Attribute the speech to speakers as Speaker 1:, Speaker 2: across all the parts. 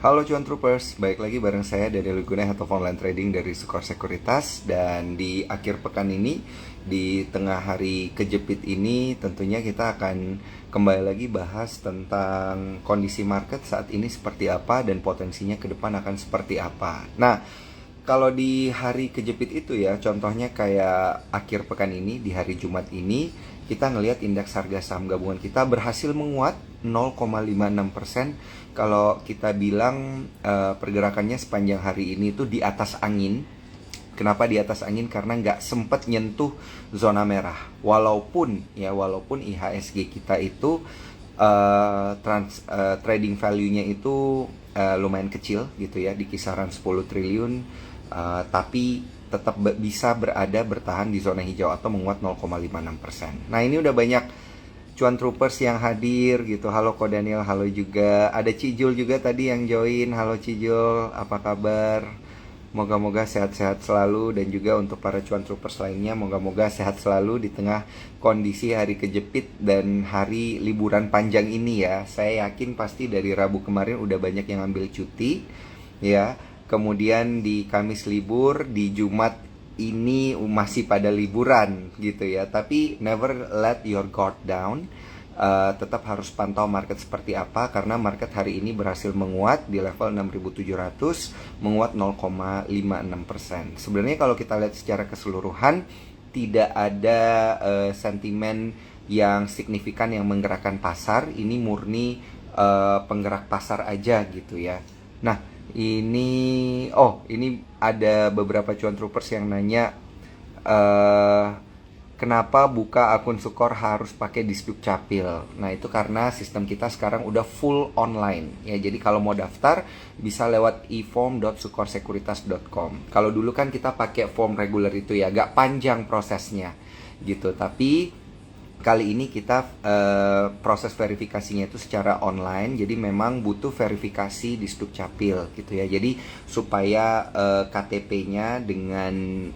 Speaker 1: Halo Cuan Troopers, baik lagi bareng saya Daniel Luguna, Head of Online Trading dari Sukor Sekuritas. Dan di akhir pekan ini, di tengah hari kejepit ini, tentunya kita akan kembali lagi bahas tentang kondisi market saat ini seperti apa dan potensinya ke depan akan seperti apa. Nah, kalau di hari kejepit itu ya, contohnya kayak akhir pekan ini, di hari Jumat ini, kita ngelihat indeks harga saham gabungan kita berhasil menguat 0,56%. Kalau kita bilang pergerakannya sepanjang hari ini itu di atas angin. Kenapa di atas angin? Karena nggak sempat nyentuh zona merah. Walaupun IHSG kita itu trading value-nya itu lumayan kecil gitu ya, di kisaran 10 triliun, tapi tetap bisa bertahan di zona hijau atau menguat 0,56%. Nah, ini udah banyak Cuan Troopers yang hadir gitu. Halo Ko Daniel, halo juga. Ada Cijul juga tadi yang join. Halo Cijul, apa kabar? Moga-moga sehat-sehat selalu. Dan juga untuk para Cuan Troopers lainnya, moga-moga sehat selalu di tengah kondisi hari kejepit dan hari liburan panjang ini ya. Saya yakin pasti dari Rabu kemarin udah banyak yang ambil cuti ya. Kemudian di Kamis libur, di Jumat ini masih pada liburan gitu ya. Tapi never let your guard down. Tetap harus pantau market seperti apa, karena market hari ini berhasil menguat di level 6.700, menguat 0,56%. Sebenarnya kalau kita lihat secara keseluruhan, tidak ada sentimen yang signifikan yang menggerakkan pasar. Ini murni penggerak pasar aja gitu ya. Nah, ini ada beberapa cuan troopers yang nanya, eh kenapa buka akun Sukor harus pakai Disduk Capil. Nah, itu karena sistem kita sekarang udah full online ya. Jadi kalau mau daftar bisa lewat e-form.sukorsekuritas.com. Kalau dulu kan kita pakai form reguler itu ya, agak panjang prosesnya gitu. Tapi kali ini kita proses verifikasinya itu secara online. Jadi memang butuh verifikasi di Capil gitu ya. Jadi supaya KTP-nya dengan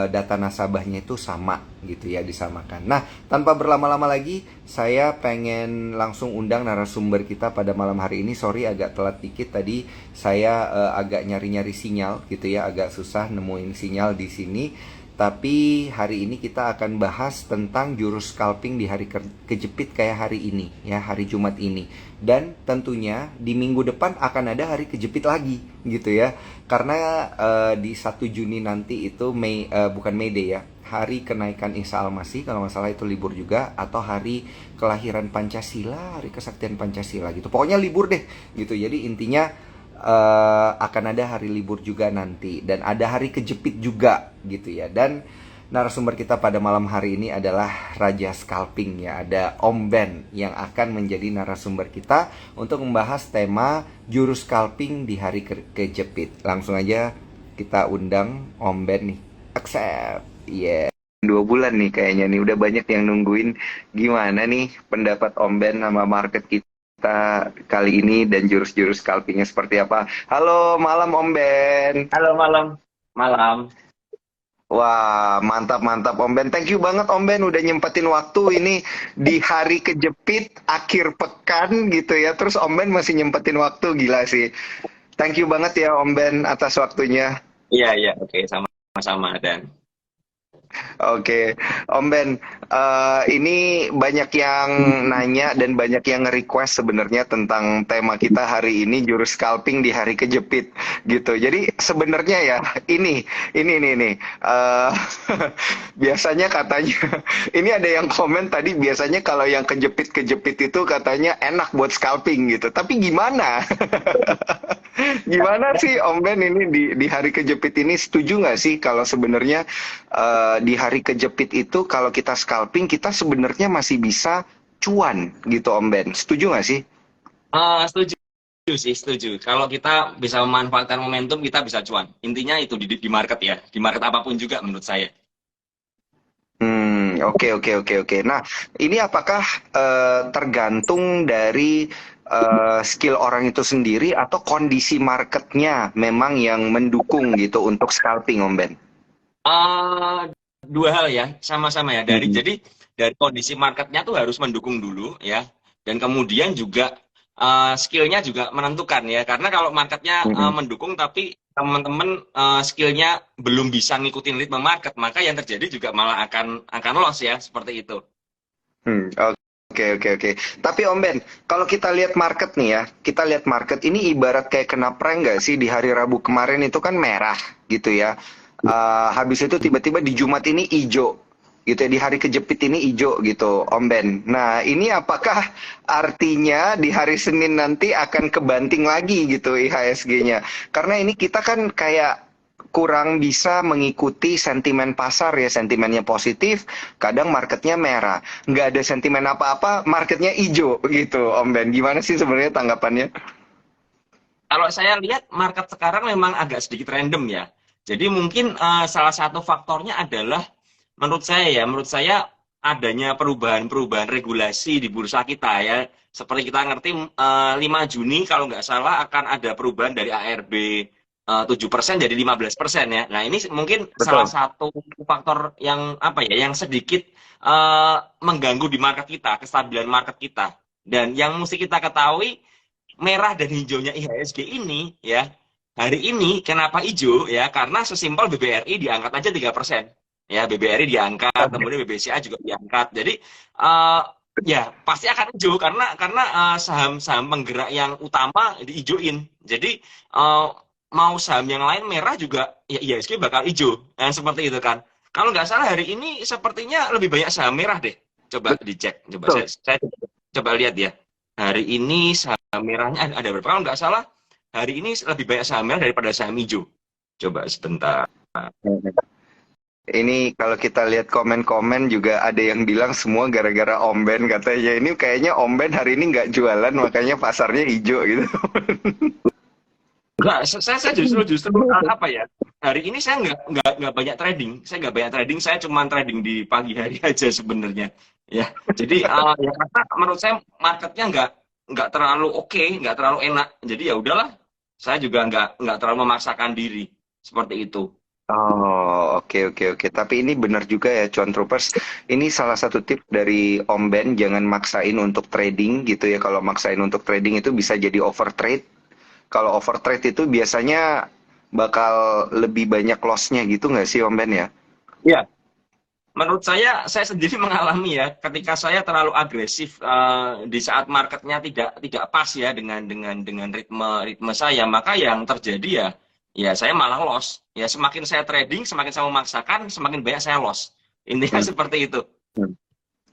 Speaker 1: data nasabahnya itu sama gitu ya, disamakan. Nah, tanpa berlama-lama lagi, saya pengen langsung undang narasumber kita pada malam hari ini. Sorry agak telat dikit tadi, saya agak nyari-nyari sinyal gitu ya, agak susah nemuin sinyal di sini. Tapi hari ini kita akan bahas tentang jurus scalping di hari kejepit kayak hari ini ya, hari Jumat ini. Dan tentunya di minggu depan akan ada hari kejepit lagi gitu ya. Karena di 1 Juni nanti itu bukan May Day ya, hari kenaikan Isa Al-Masih, kalau nggak salah itu libur juga, atau hari kelahiran Pancasila, hari kesaktian Pancasila gitu. Pokoknya libur deh gitu. Jadi intinya akan ada hari libur juga nanti, dan ada hari kejepit juga gitu ya. Dan narasumber kita pada malam hari ini adalah Raja Scalping ya, ada Om Ben yang akan menjadi narasumber kita untuk membahas tema jurus scalping di hari kejepit. Langsung aja kita undang Om Ben nih. Accept. Iya. 2 bulan nih kayaknya nih, udah banyak yang nungguin gimana nih pendapat Om Ben sama market kita kali ini dan jurus-jurus scalpingnya seperti apa. Halo malam Om Ben.
Speaker 2: Halo malam, malam.
Speaker 1: Wah, mantap-mantap Om Ben. Thank you banget Om Ben udah nyempetin waktu ini di hari kejepit akhir pekan gitu ya. Terus Om Ben masih nyempetin waktu, gila sih. Thank you banget ya Om Ben atas waktunya.
Speaker 2: Iya, iya, oke, sama-sama dan.
Speaker 1: Oke, Om Ben, ini banyak yang nanya dan banyak yang request sebenarnya tentang tema kita hari ini, jurus scalping di hari kejepit gitu. Jadi sebenarnya ya ini eh, biasanya katanya ini ada yang komen tadi, biasanya kalau yang kejepit-kejepit itu katanya enak buat scalping gitu. Tapi gimana? Gimana sih Om Ben ini di hari kejepit ini, setuju nggak sih kalau sebenarnya di hari kejepit itu kalau kita scalping kita sebenarnya masih bisa cuan gitu Om Ben? Setuju nggak sih?
Speaker 2: Setuju sih, setuju. Kalau kita bisa memanfaatkan momentum, kita bisa cuan. Intinya itu di market ya, di market apapun juga menurut saya.
Speaker 1: Oke. Nah, ini apakah tergantung dari skill orang itu sendiri atau kondisi marketnya memang yang mendukung gitu untuk scalping Om Ben?
Speaker 2: eh Dua hal ya, sama-sama ya.
Speaker 1: Mhm.
Speaker 2: Jadi dari kondisi marketnya tuh harus mendukung dulu ya, dan kemudian juga skillnya juga menentukan ya. Karena kalau marketnya
Speaker 1: Mm-mm.
Speaker 2: mendukung tapi teman-teman skillnya belum bisa ngikutin ritme market, maka yang terjadi juga malah akan loss ya, seperti itu.
Speaker 1: Oke, oke, oke. Tapi Om Ben, kalau kita lihat market nih ya, kita lihat market ini ibarat kayak kena prank nggak sih? Di hari Rabu kemarin itu kan merah gitu ya. Habis itu tiba-tiba di Jumat ini hijau gitu ya. Di hari kejepit ini hijau gitu, Om Ben. Nah, ini apakah artinya di hari Senin nanti akan kebanting lagi gitu IHSG-nya? Karena ini kita kan kayak kurang bisa mengikuti sentimen pasar ya, sentimennya positif, kadang marketnya merah, nggak ada sentimen apa-apa, marketnya hijau gitu, Om Ben. Gimana sih sebenarnya tanggapannya?
Speaker 2: Kalau saya lihat market sekarang memang agak sedikit random ya. Jadi mungkin salah satu faktornya adalah menurut saya adanya perubahan-perubahan regulasi di bursa kita ya. Seperti kita ngerti 5 Juni kalau nggak salah akan ada perubahan dari ARB 7% jadi 15% ya. Nah, ini mungkin salah
Speaker 1: Betul.
Speaker 2: satu faktor yang apa ya, yang sedikit mengganggu di market kita, kestabilan market kita. Dan yang mesti kita ketahui merah dan hijaunya IHSG ini ya, hari ini kenapa hijau ya, karena sesimpel BBRI diangkat aja 3%. Ya, BBRI diangkat, kemudian BBCA juga diangkat. Jadi eh, ya pasti akan hijau karena saham-saham penggerak yang utama diijoin. Jadi mau saham yang lain merah juga ya IHSG bakal hijau. Yang seperti itu kan. Kalau nggak salah hari ini sepertinya lebih banyak saham merah deh. Coba dicek, coba
Speaker 1: Betul.
Speaker 2: saya coba lihat ya. Hari ini saham merahnya ada berapa? Kalau nggak salah, hari ini lebih banyak saham merah daripada saham hijau. Coba sebentar.
Speaker 1: Ini kalau kita lihat komen-komen juga ada yang bilang semua gara-gara Om Ben katanya. Ini kayaknya Om Ben hari ini nggak jualan makanya pasarnya hijau gitu.
Speaker 2: Enggak, saya justru apa ya? Hari ini saya nggak banyak trading. Saya nggak banyak trading. Saya cuma trading di pagi hari aja sebenarnya. Ya, jadi ya karena menurut saya marketnya nggak terlalu oke, nggak terlalu enak. Jadi ya udahlah. Saya juga nggak terlalu memaksakan diri seperti itu.
Speaker 1: Oh, oke, oke, oke. Tapi ini benar juga ya, Cuan Troopers. Ini salah satu tip dari Om Ben, jangan maksain untuk trading gitu ya. Kalau maksain untuk trading itu bisa jadi overtrade. Kalau overtrade itu biasanya bakal lebih banyak loss-nya gitu nggak sih Om Ben ya?
Speaker 2: Ya, menurut saya sendiri mengalami ya, ketika saya terlalu agresif di saat marketnya tidak pas ya dengan ritme ritme saya, maka yang terjadi ya saya malah loss. Ya semakin saya trading, semakin saya memaksakan, semakin banyak saya loss. Intinya
Speaker 1: Hmm.
Speaker 2: seperti itu.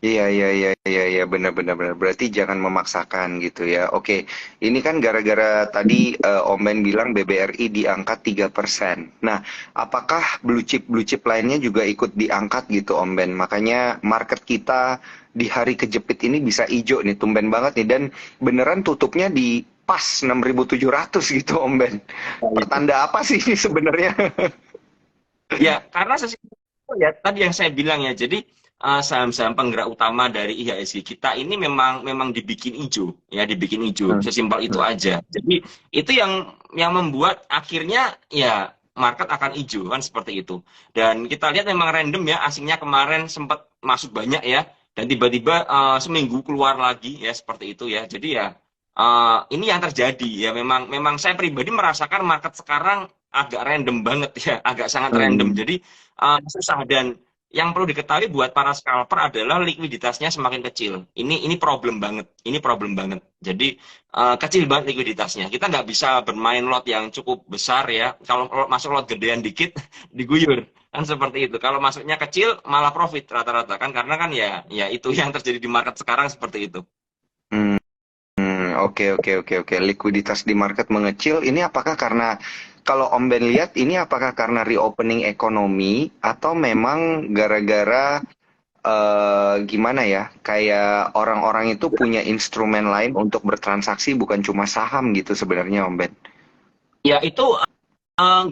Speaker 1: Iya, iya, iya, iya, iya, benar, benar, benar. Berarti jangan memaksakan gitu ya. Oke, ini kan gara-gara tadi Om Ben bilang BBRI diangkat 3%. Nah, apakah blue chip lainnya juga ikut diangkat gitu Om Ben? Makanya market kita di hari kejepit ini bisa hijau nih, tumben banget nih. Dan beneran tutupnya di pas 6.700 gitu Om Ben. Pertanda apa sih ini sebenarnya?
Speaker 2: Ya, karena sesimpel itu ya tadi yang saya bilang ya. Jadi saham-saham penggerak utama dari IHSG kita ini memang dibikin hijau, ya dibikin hijau.
Speaker 1: Hmm,
Speaker 2: Sesimpel itu
Speaker 1: hmm,
Speaker 2: aja. Jadi itu yang membuat akhirnya ya market akan hijau kan seperti itu. Dan kita lihat memang random ya, asingnya kemarin sempat masuk banyak ya, dan tiba-tiba seminggu keluar lagi ya seperti itu ya. Jadi ya ini yang terjadi ya, memang saya pribadi merasakan market sekarang agak random banget ya, agak sangat random.
Speaker 1: hmm.
Speaker 2: Jadi susah, dan yang perlu diketahui buat para scalper adalah likuiditasnya semakin kecil. Ini problem banget, ini problem banget. Jadi kecil banget likuiditasnya. Kita nggak bisa bermain lot yang cukup besar ya. Kalau masuk lot gedean dikit diguyur kan seperti itu. Kalau masuknya kecil malah profit rata-rata kan, karena kan ya itu yang terjadi di market sekarang seperti itu.
Speaker 1: Hmm. Oke, oke, oke, oke. Likuiditas di market mengecil. Ini apakah karena kalau Om Ben lihat ini apakah karena reopening ekonomi atau memang gara-gara gimana ya? Kayak orang-orang itu punya instrumen lain untuk bertransaksi bukan cuma saham gitu sebenarnya Om Ben.
Speaker 2: Ya itu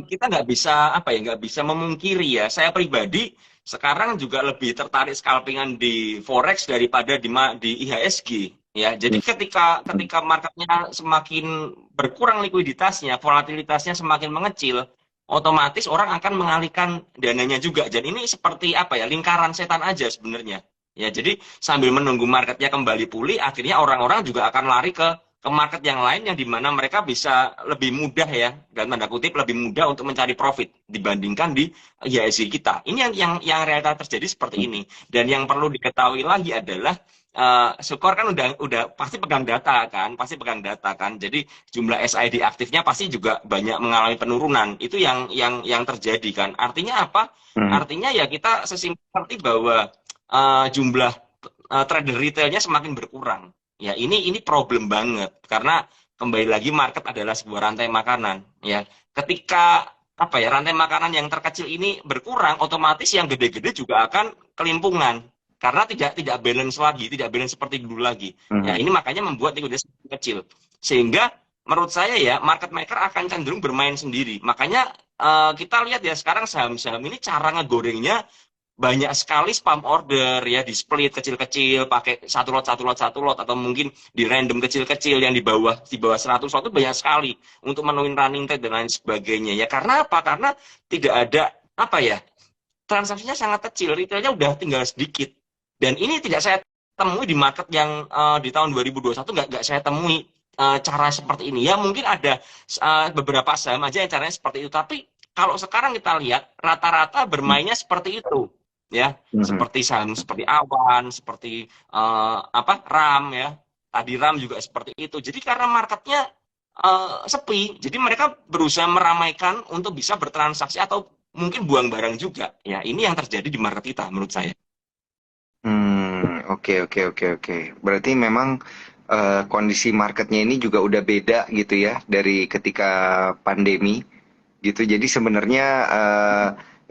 Speaker 2: kita nggak bisa apa ya, nggak bisa memungkiri ya. Saya pribadi sekarang juga lebih tertarik scalpingan di forex daripada di IHSG ya. Jadi ketika ketika marketnya semakin berkurang likuiditasnya, volatilitasnya semakin mengecil, otomatis orang akan mengalihkan dananya juga. Dan ini seperti apa ya, lingkaran setan aja sebenarnya. Ya, jadi sambil menunggu marketnya kembali pulih, akhirnya orang-orang juga akan lari ke ke market yang lain yang dimana mereka bisa lebih mudah ya, dalam tanda kutip lebih mudah untuk mencari profit dibandingkan di IHSG kita. Ini yang realita terjadi seperti ini. Dan yang perlu diketahui lagi adalah Sukor kan udah pasti pegang data kan, pasti pegang data kan. Jadi jumlah SID aktifnya pasti juga banyak mengalami penurunan. Itu yang terjadi kan. Artinya apa?
Speaker 1: Hmm.
Speaker 2: Artinya ya kita sesimpel seperti bahwa jumlah trader retailnya semakin berkurang. Ya, ini problem banget karena kembali lagi market adalah sebuah rantai makanan, ya. Ketika apa ya, rantai makanan yang terkecil ini berkurang, otomatis yang gede-gede juga akan kelimpungan karena tidak balance lagi, tidak balance seperti dulu lagi. Ya,
Speaker 1: Hmm.
Speaker 2: ini makanya membuat likuiditas kecil. Sehingga menurut saya ya, market maker akan cenderung bermain sendiri. Makanya kita lihat ya sekarang saham-saham ini cara ngegorengnya banyak sekali spam order ya, di split kecil-kecil pakai satu lot atau mungkin di random kecil-kecil yang di bawah 100 lot itu banyak sekali untuk menuin running trade dan lain sebagainya ya. Karena apa? Karena tidak ada apa ya, transaksinya sangat kecil, retailnya udah tinggal sedikit. Dan ini tidak saya temui di market yang di tahun 2021, nggak saya temui cara seperti ini. Ya mungkin ada beberapa saham aja yang caranya seperti itu, tapi kalau sekarang kita lihat rata-rata bermainnya seperti itu ya,
Speaker 1: Hmm.
Speaker 2: seperti saham seperti Awan, seperti apa RAM ya, tadi RAM juga seperti itu. Jadi karena marketnya sepi, jadi mereka berusaha meramaikan untuk bisa bertransaksi atau mungkin buang barang juga. Ya, ini yang terjadi di market kita menurut saya.
Speaker 1: Oke, oke, oke, oke. Berarti memang kondisi marketnya ini juga udah beda gitu ya dari ketika pandemi gitu. Jadi sebenarnya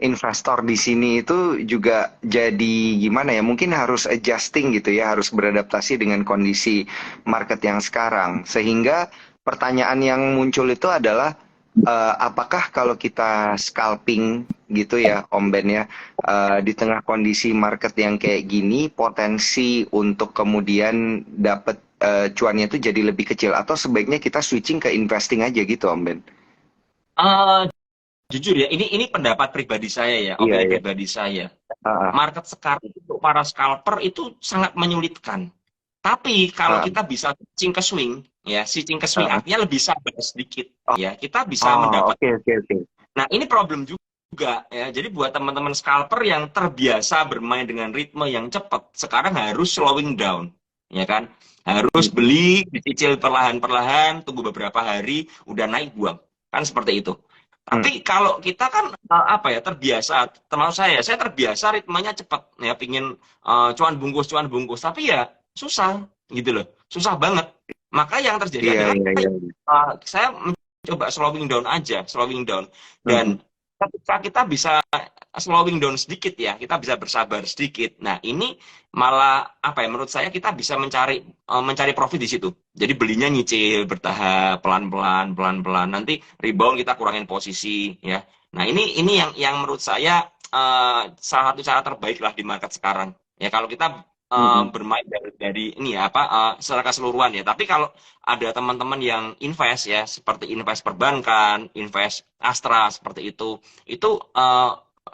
Speaker 1: investor di sini itu juga jadi gimana ya? Mungkin harus adjusting gitu ya, harus beradaptasi dengan kondisi market yang sekarang. Sehingga pertanyaan yang muncul itu adalah apakah kalau kita scalping gitu ya, Om Ben ya, di tengah kondisi market yang kayak gini, potensi untuk kemudian dapat cuannya itu jadi lebih kecil atau sebaiknya kita switching ke investing aja gitu, Om Ben?
Speaker 2: Eh, jujur ya, ini pendapat pribadi saya ya,
Speaker 1: Iya,
Speaker 2: opini
Speaker 1: iya.
Speaker 2: pribadi saya.
Speaker 1: Ah, ah,
Speaker 2: Market sekarang untuk para scalper itu sangat menyulitkan. Tapi kalau
Speaker 1: ah,
Speaker 2: kita bisa switching ke swing, ya, switching ke swing
Speaker 1: ah.
Speaker 2: artinya lebih sabar sedikit,
Speaker 1: Oh,
Speaker 2: ya, kita bisa
Speaker 1: oh,
Speaker 2: mendapat.
Speaker 1: oke, oke, oke.
Speaker 2: Nah, ini problem juga ya. Jadi buat teman-teman scalper yang terbiasa bermain dengan ritme yang cepat, sekarang harus slowing down, ya kan? Harus
Speaker 1: Mm,
Speaker 2: beli, dicicil perlahan-perlahan, tunggu beberapa hari, udah naik buang. Kan seperti itu.
Speaker 1: mm,
Speaker 2: Tapi kalau kita kan apa ya, terbiasa, termasuk saya terbiasa ritmenya cepat ya, pingin cuan bungkus, tapi ya susah gitu loh, susah banget. Maka yang terjadi
Speaker 1: iya,
Speaker 2: adalah
Speaker 1: iya, iya.
Speaker 2: saya mencoba slowing down aja, slowing down.
Speaker 1: Mm,
Speaker 2: Dan ketika kita bisa slowing down sedikit ya, kita bisa bersabar sedikit. Nah, ini malah apa ya, menurut saya kita bisa mencari profit di situ. Jadi belinya nyicil bertahap, pelan-pelan, pelan-pelan. Nanti rebound kita kurangin posisi ya. Nah, ini yang menurut saya salah satu cara terbaik lah di market sekarang. Ya kalau kita
Speaker 1: mm,
Speaker 2: bermain dari ini ya apa secara keseluruhan ya. Tapi kalau ada teman-teman yang invest ya, seperti invest perbankan, invest Astra seperti itu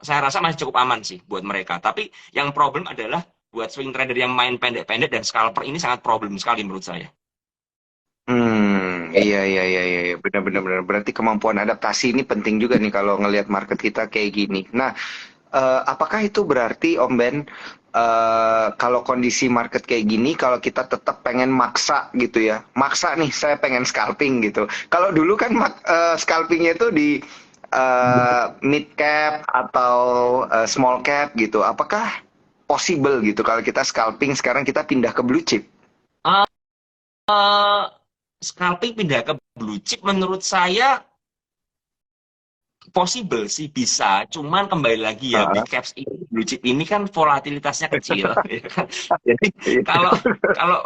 Speaker 2: saya rasa masih cukup aman sih buat mereka. Tapi yang problem adalah buat swing trader yang main pendek-pendek dan scalper ini sangat problem sekali menurut saya.
Speaker 1: iya, iya, iya, iya, iya. Benar, benar, benar. Berarti kemampuan adaptasi ini penting juga nih kalau ngelihat market kita kayak gini. Nah, apakah itu berarti Om Ben, kalau kondisi market kayak gini, kalau kita tetap pengen maksa gitu ya, maksa nih saya pengen scalping gitu. Kalau dulu kan scalpingnya itu di mid cap atau small cap gitu. Apakah possible gitu kalau kita scalping sekarang kita pindah ke blue chip?
Speaker 2: Uh, uh, Scalping pindah ke blue chip menurut saya possible sih bisa, cuman kembali lagi ya, big
Speaker 1: Heeh.
Speaker 2: caps ini, blue chip ini kan volatilitasnya kecil, ya kan? Jadi
Speaker 1: Iya.
Speaker 2: kalau kalau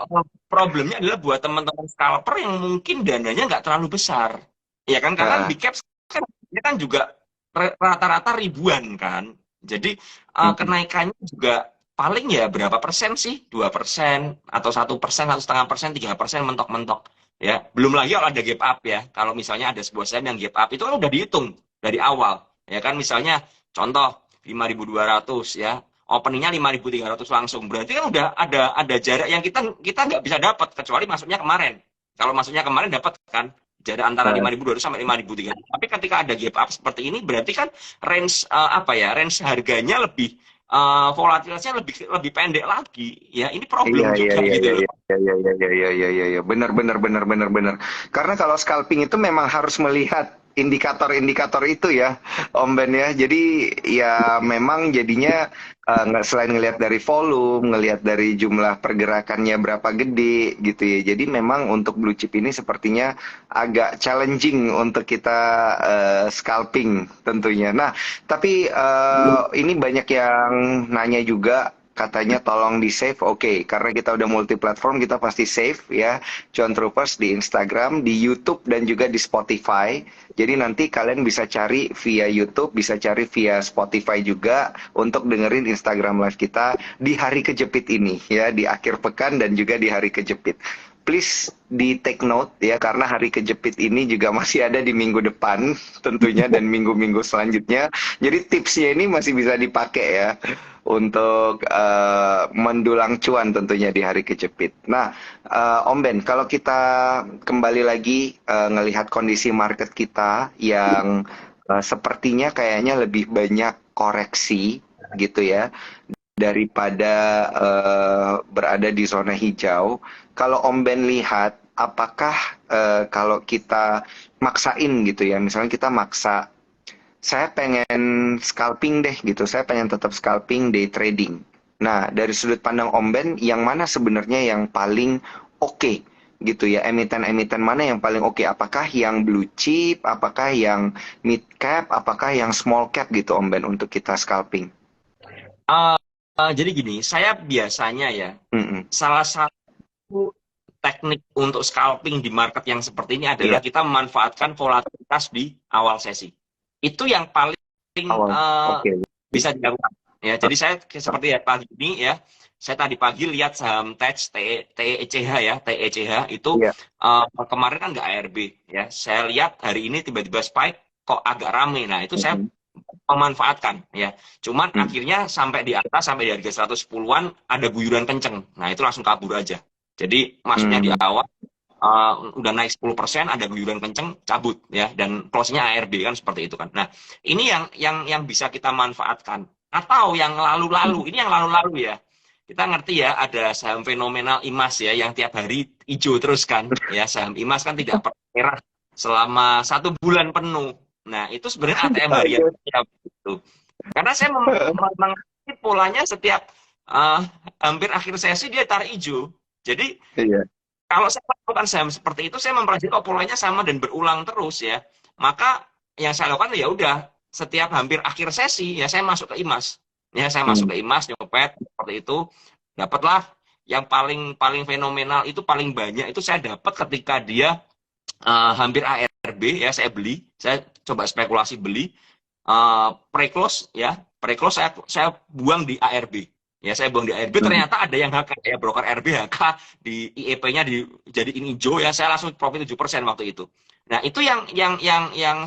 Speaker 2: problemnya adalah buat teman-teman scalper yang mungkin dananya nggak terlalu besar, ya kan? Karena
Speaker 1: Heeh.
Speaker 2: big caps kan ini kan juga rata-rata ribuan kan, jadi
Speaker 1: Mhm.
Speaker 2: kenaikannya juga paling ya berapa persen sih? 2% atau 1%, 1,5%, 3% mentok-mentok. Ya, belum lagi kalau ada gap up ya. Kalau misalnya ada sebuah saham yang gap up itu kan udah dihitung dari awal, ya kan, misalnya contoh 5.200 ya, openingnya 5.300 langsung, berarti kan udah ada jarak yang kita kita nggak bisa dapat kecuali masuknya kemarin Kalau masuknya kemarin dapat kan jarak antara 5.200 sampai 5.300. Tapi ketika ada gap up seperti ini berarti kan range range harganya lebih volatilitasnya lebih pendek lagi. Ya, ini
Speaker 1: Iya,
Speaker 2: problem
Speaker 1: iya,
Speaker 2: juga
Speaker 1: iya,
Speaker 2: gitu
Speaker 1: iya,
Speaker 2: loh.
Speaker 1: iya, iya, iya, iya, iya, iya, iya, iya. Benar, benar, benar, benar, benar. Karena kalau scalping itu memang harus melihat indikator-indikator itu ya, Om Ben ya. Jadi ya memang jadinya nggak selain ngelihat dari volume, ngelihat dari jumlah pergerakannya berapa gede gitu ya. Jadi memang untuk blue chip ini sepertinya agak challenging untuk kita scalping tentunya. Nah, tapi ini banyak yang nanya juga katanya tolong di save. Oke, karena kita udah multi platform kita pasti save ya Cuan Troopers di Instagram, di YouTube dan juga di Spotify. Jadi nanti kalian bisa cari via YouTube, bisa cari via Spotify juga untuk dengerin Instagram live kita di hari kejepit ini ya, di akhir pekan dan juga di hari kejepit. Please di take note ya, karena hari kejepit ini juga masih ada di minggu depan tentunya dan minggu-minggu selanjutnya. Jadi tipsnya ini masih bisa dipakai ya untuk mendulang cuan tentunya di hari kejepit. Nah, Om Ben, kalau kita kembali lagi ngelihat kondisi market kita yang sepertinya kayaknya lebih banyak koreksi gitu ya daripada berada di zona hijau. Kalau Om Ben lihat, apakah kalau kita maksain gitu ya, misalnya kita maksa, saya pengen scalping deh gitu, saya pengen tetap scalping day trading. Nah, dari sudut pandang Om Ben, yang mana sebenarnya yang paling oke gitu ya, emiten-emiten mana yang paling oke? Apakah yang blue chip, apakah yang mid cap, apakah yang small cap gitu Om Ben untuk kita scalping?
Speaker 2: Eh, jadi gini, saya biasanya ya
Speaker 1: Mm-mm.
Speaker 2: salah satu teknik untuk scalping di market yang seperti ini adalah
Speaker 1: Iya,
Speaker 2: kita memanfaatkan volatilitas di awal sesi. Itu yang paling
Speaker 1: awal. Oke.
Speaker 2: bisa dilakukan. Ya, jadi saya seperti ya pagi ini ya, saya tadi pagi lihat saham TECH ya, TECH itu
Speaker 1: Iya.
Speaker 2: kemarin kan nggak ARB ya. Saya lihat hari ini tiba-tiba spike kok agak rame. Nah, itu saya
Speaker 1: Mm-mm.
Speaker 2: memanfaatkan ya. Cuman
Speaker 1: Mm.
Speaker 2: akhirnya sampai di atas sampai di harga 110-an ada guyuran kenceng. Nah, itu langsung kabur aja. Jadi masuknya di
Speaker 1: Mm.
Speaker 2: awal udah naik 10%, ada guyuran kenceng, cabut ya, dan close-nya ARB kan seperti itu kan. Nah, ini yang bisa kita manfaatkan. Atau yang lalu-lalu, ini yang lalu-lalu ya. Kita ngerti ya, ada saham fenomenal IMAS ya, yang tiap hari hijau terus kan. Ya, saham IMAS kan tidak pernah merah selama 1 bulan penuh. Nah, itu sebenarnya ATM harian
Speaker 1: Oke.
Speaker 2: saya gitu. Karena saya mengerti polanya setiap hampir akhir sesi dia tarik hijau. Jadi
Speaker 1: Iya.
Speaker 2: kalau saya melakukan saham seperti itu, saya mempelajari polanya sama dan berulang terus ya. Maka yang saya lakukan ya udah setiap hampir akhir sesi ya saya masuk ke IMAS. Ya saya masuk
Speaker 1: Mm.
Speaker 2: ke IMAS nyopet seperti itu, dapatlah yang paling paling fenomenal itu paling banyak itu saya dapat ketika dia hampir ARB ya saya beli, saya coba spekulasi beli pre-close ya, pre-close saya buang di ARB. Ya, saya buang di ARB,
Speaker 1: Mm.
Speaker 2: ternyata ada yang HK, ya broker RB HK di IEP-nya dijadiin hijau ya, saya langsung profit 7% waktu itu. Nah, itu yang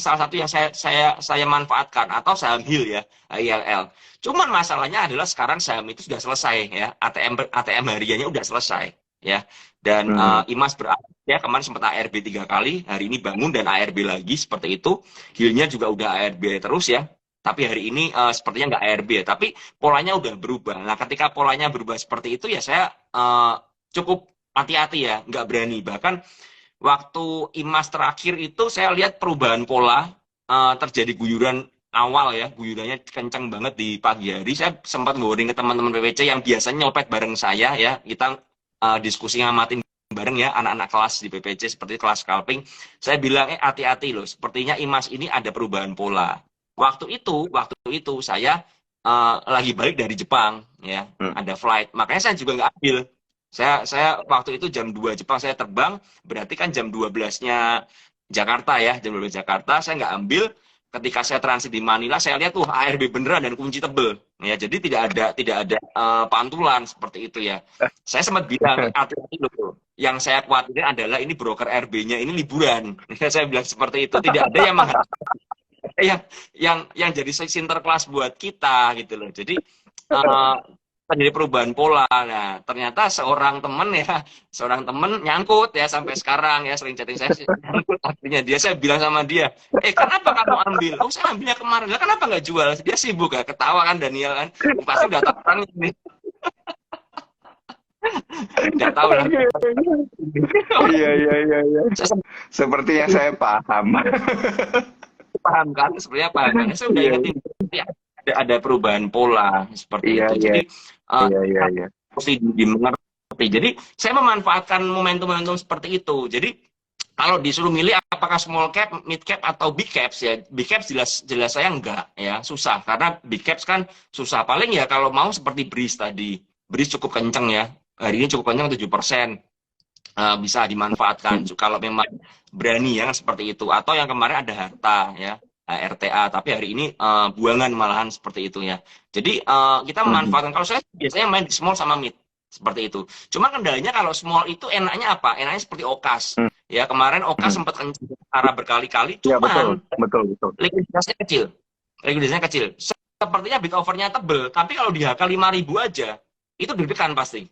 Speaker 2: salah satu yang saya manfaatkan atau saham HIL ya, HILL. Cuman masalahnya adalah sekarang saham itu sudah selesai ya, ATM hariannya udah selesai ya. Dan
Speaker 1: Mm.
Speaker 2: IMAS berarti ya kemarin sempat ARB 3 kali, hari ini bangun dan ARB lagi seperti itu. HIL-nya juga udah ARB terus ya. Tapi hari ini sepertinya nggak ARB ya. Tapi polanya udah berubah. Nah, ketika polanya berubah seperti itu ya saya cukup hati-hati ya, nggak berani. Bahkan waktu IMAS terakhir itu saya lihat perubahan pola terjadi guyuran awal ya, guyurannya kencang banget di pagi hari. Saya sempat ngobrolin ke teman-teman PPC yang biasanya nyopet bareng saya ya, kita diskusi ngamatin bareng ya anak-anak kelas di PPC seperti kelas scalping. Saya bilang hati-hati loh, sepertinya IMAS ini ada perubahan pola. Waktu itu saya lagi balik dari Jepang ya,
Speaker 1: Mm.
Speaker 2: ada flight. Makanya saya juga nggak ambil. Saya waktu itu jam 2 Jepang saya terbang, berarti kan jam 12-nya Jakarta ya, jam 12 Jakarta saya nggak ambil. Ketika saya transit di Manila, saya lihat tuh ARB beneran dan kunci tebel. Ya, jadi tidak ada pantulan seperti itu ya. Saya sempat bilang hati-hati loh. Yang saya khawatirkan adalah ini broker RB-nya ini liburan. Saya bilang seperti itu. Tidak ada yang yang jadi sinterklas buat kita gitu loh. Jadi terjadi perubahan pola. Nah, ternyata seorang temen nyangkut ya sampai sekarang ya sering chatting saya nyangkut akhirnya saya bilang sama dia, kenapa kamu ambil? Oh saya ambilnya kemarin, lah kenapa nggak jual? Dia sibuk ya, ketawa kan Daniel kan, pasti udah tahu orang ini, nggak tahu lah.
Speaker 1: Iya, iya, iya, iya.
Speaker 2: Saya
Speaker 1: Sepertinya saya paham.
Speaker 2: paham kan, sebenarnya paham kan. Saya udah
Speaker 1: Iya,
Speaker 2: ingetin ya, ada perubahan pola seperti
Speaker 1: iya,
Speaker 2: itu.
Speaker 1: iya,
Speaker 2: Jadi
Speaker 1: iya, iya, iya.
Speaker 2: mesti dimengerti. Jadi saya memanfaatkan momentum-momentum seperti itu. Jadi kalau disuruh milih apakah small cap, mid cap atau big caps ya, big caps jelas saya enggak ya, susah karena big caps kan susah. Paling ya kalau mau seperti Breeze tadi. Breeze cukup kenceng ya. Hari ini cukup kenceng 7%. Bisa dimanfaatkan kalau memang berani ya seperti itu, atau yang kemarin ada harta ya, RTA, tapi hari ini buangan malahan seperti itu ya. Jadi kita memanfaatkan, kalau saya biasanya main di small sama mid seperti itu. Cuma kendalanya kalau small itu enaknya apa? Enaknya seperti Okas ya, kemarin Okas sempat kencang arah berkali-kali,
Speaker 1: Iya, betul,
Speaker 2: cuman
Speaker 1: betul, betul.
Speaker 2: likuiditasnya kecil. Likuiditasnya kecil. Sepertinya bid overnya tebel, tapi kalau di HK 5.000 aja itu deg-degan pasti.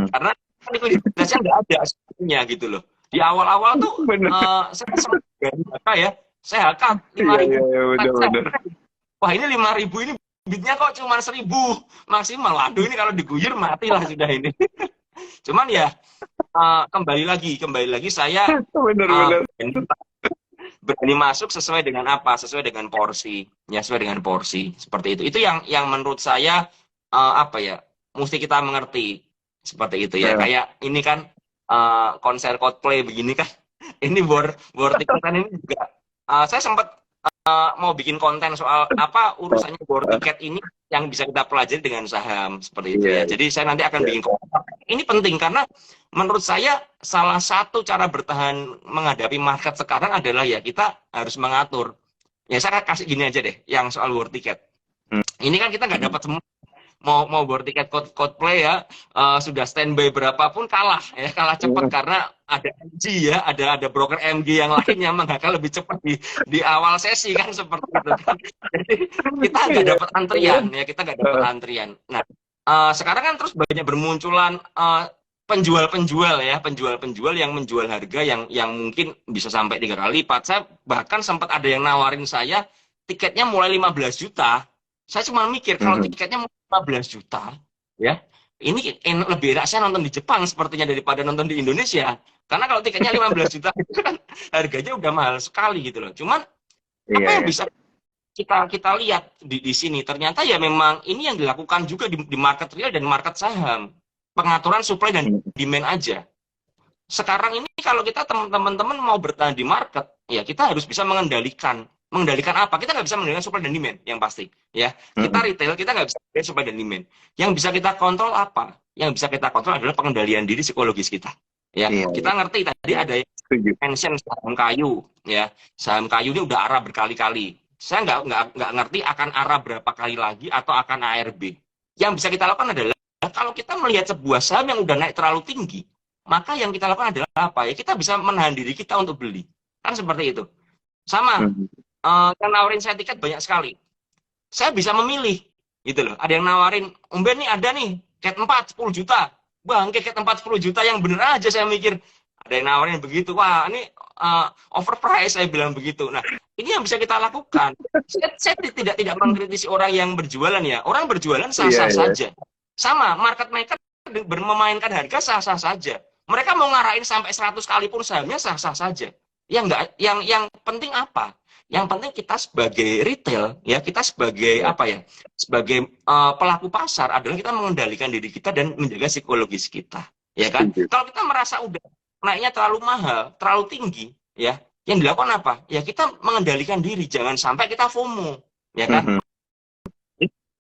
Speaker 2: Karena likuiditasnya nggak ada sebenarnya gitu loh. Di awal-awal tuh
Speaker 1: Bener.
Speaker 2: saya sempat HK ya, saya HK
Speaker 1: Iya,
Speaker 2: 5.000.
Speaker 1: iya, iya, bener, bener.
Speaker 2: Wah ini 5.000 ini bitnya kok cuma 1.000 maksimal. Waduh ini kalau diguyur matilah sudah ini. Cuman ya kembali lagi saya
Speaker 1: Bener, bener.
Speaker 2: berani masuk sesuai dengan apa? Sesuai dengan porsi. Ya sesuai dengan porsi seperti itu. Itu yang menurut saya apa ya? Mesti kita mengerti seperti itu ya.
Speaker 1: Ya.
Speaker 2: Kayak ini kan konser Coldplay begini kan. Ini war tiket kan ini juga. Saya sempat mau bikin konten soal apa urusannya war tiket ini yang bisa kita pelajari dengan saham seperti itu ya. Jadi saya nanti akan bikin konten. Ini penting karena menurut saya salah satu cara bertahan menghadapi market sekarang adalah ya kita harus mengatur. Ya saya kasih gini aja deh, yang soal war tiket. Ini kan kita nggak dapat semua. Mau war tiket Coldplay ya, sudah standby berapapun kalah ya, kalah cepat karena ada MG ya, ada broker MG yang lain yang menghakal lebih cepat di awal sesi kan seperti itu kan. Jadi kita nggak dapat antrian ya, kita nggak dapat antrian. Nah sekarang kan terus banyak bermunculan penjual-penjual ya, penjual-penjual yang menjual harga yang mungkin bisa sampai 3 kali lipat. Saya bahkan sempat ada yang nawarin saya tiketnya mulai 15 juta. Saya cuma mikir kalau tiketnya 15 juta, ya ini lebih enak saya nonton di Jepang sepertinya daripada nonton di Indonesia. Karena kalau tiketnya 15 juta itu kan harganya udah mahal sekali gitu loh. Cuman apa yang bisa kita lihat di sini ternyata ya memang ini yang dilakukan juga di market real dan market saham. Pengaturan supply dan demand aja. Sekarang ini kalau kita teman-teman mau bertahan di market, ya kita harus bisa mengendalikan apa? Kita nggak bisa mengendalikan supply dan demand yang pasti, ya. Kita retail, kita nggak bisa mengendalikan supply dan demand. Yang bisa kita kontrol apa? Yang bisa kita kontrol adalah pengendalian diri psikologis kita. Ya, kita ngerti tadi ada yang mention saham kayu, ya. Saham kayu ini udah arah berkali-kali. Saya nggak ngerti akan arah berapa kali lagi atau akan ARB. Yang bisa kita lakukan adalah kalau kita melihat sebuah saham yang udah naik terlalu tinggi, maka yang kita lakukan adalah apa? Ya kita bisa menahan diri kita untuk beli. Kan seperti itu. Sama. Yang nawarin saya tiket banyak sekali. Saya bisa memilih, gitu loh. Ada yang nawarin, Umben nih ada nih, cat 4, 10 juta. Bang, cat 4, 10 juta yang bener aja saya mikir. Ada yang nawarin begitu, wah ini overprice, saya bilang begitu. Nah, ini yang bisa kita lakukan. Saya tidak mengkritisi orang yang berjualan ya. Orang berjualan sah-sah saja. Sama, market maker memainkan harga sah-sah saja. Mereka mau ngarahin sampai 100 kali pun sahamnya sah-sah saja. Yang penting apa? Yang penting kita sebagai retail, ya kita sebagai apa ya, sebagai pelaku pasar adalah kita mengendalikan diri kita dan menjaga psikologis kita, ya kan? Kalau kita merasa udah naiknya terlalu mahal, terlalu tinggi, ya, yang dilakukan apa? Ya kita mengendalikan diri, jangan sampai kita FOMO, ya kan?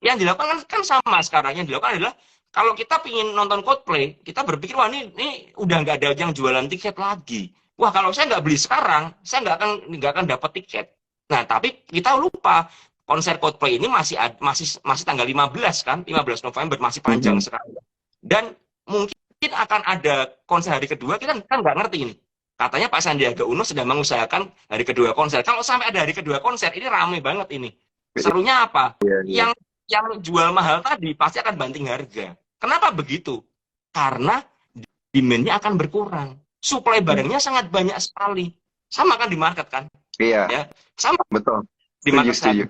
Speaker 2: Yang dilakukan kan sama sekarang, yang dilakukan adalah kalau kita pingin nonton Coldplay, kita berpikir wah ini udah nggak ada yang jualan tiket lagi. Wah kalau saya nggak beli sekarang, saya nggak akan dapat tiket. Nah, tapi kita lupa konser Coldplay ini masih tanggal 15 kan, 15 November masih panjang sekali. Dan mungkin akan ada konser hari kedua, kita kan nggak ngerti ini. Katanya Pak Sandiaga Uno sedang mengusahakan hari kedua konser. Kalau sampai ada hari kedua konser, ini ramai banget ini. Serunya apa? Yang yang jual mahal tadi pasti akan banting harga. Kenapa begitu? Karena demand-nya akan berkurang. Suplai barangnya sangat banyak sekali. Sama kan di market kan?
Speaker 1: Iya,
Speaker 2: Ya, sama
Speaker 1: betul.
Speaker 2: di
Speaker 1: Setuju,
Speaker 2: market kan?
Speaker 1: setuju.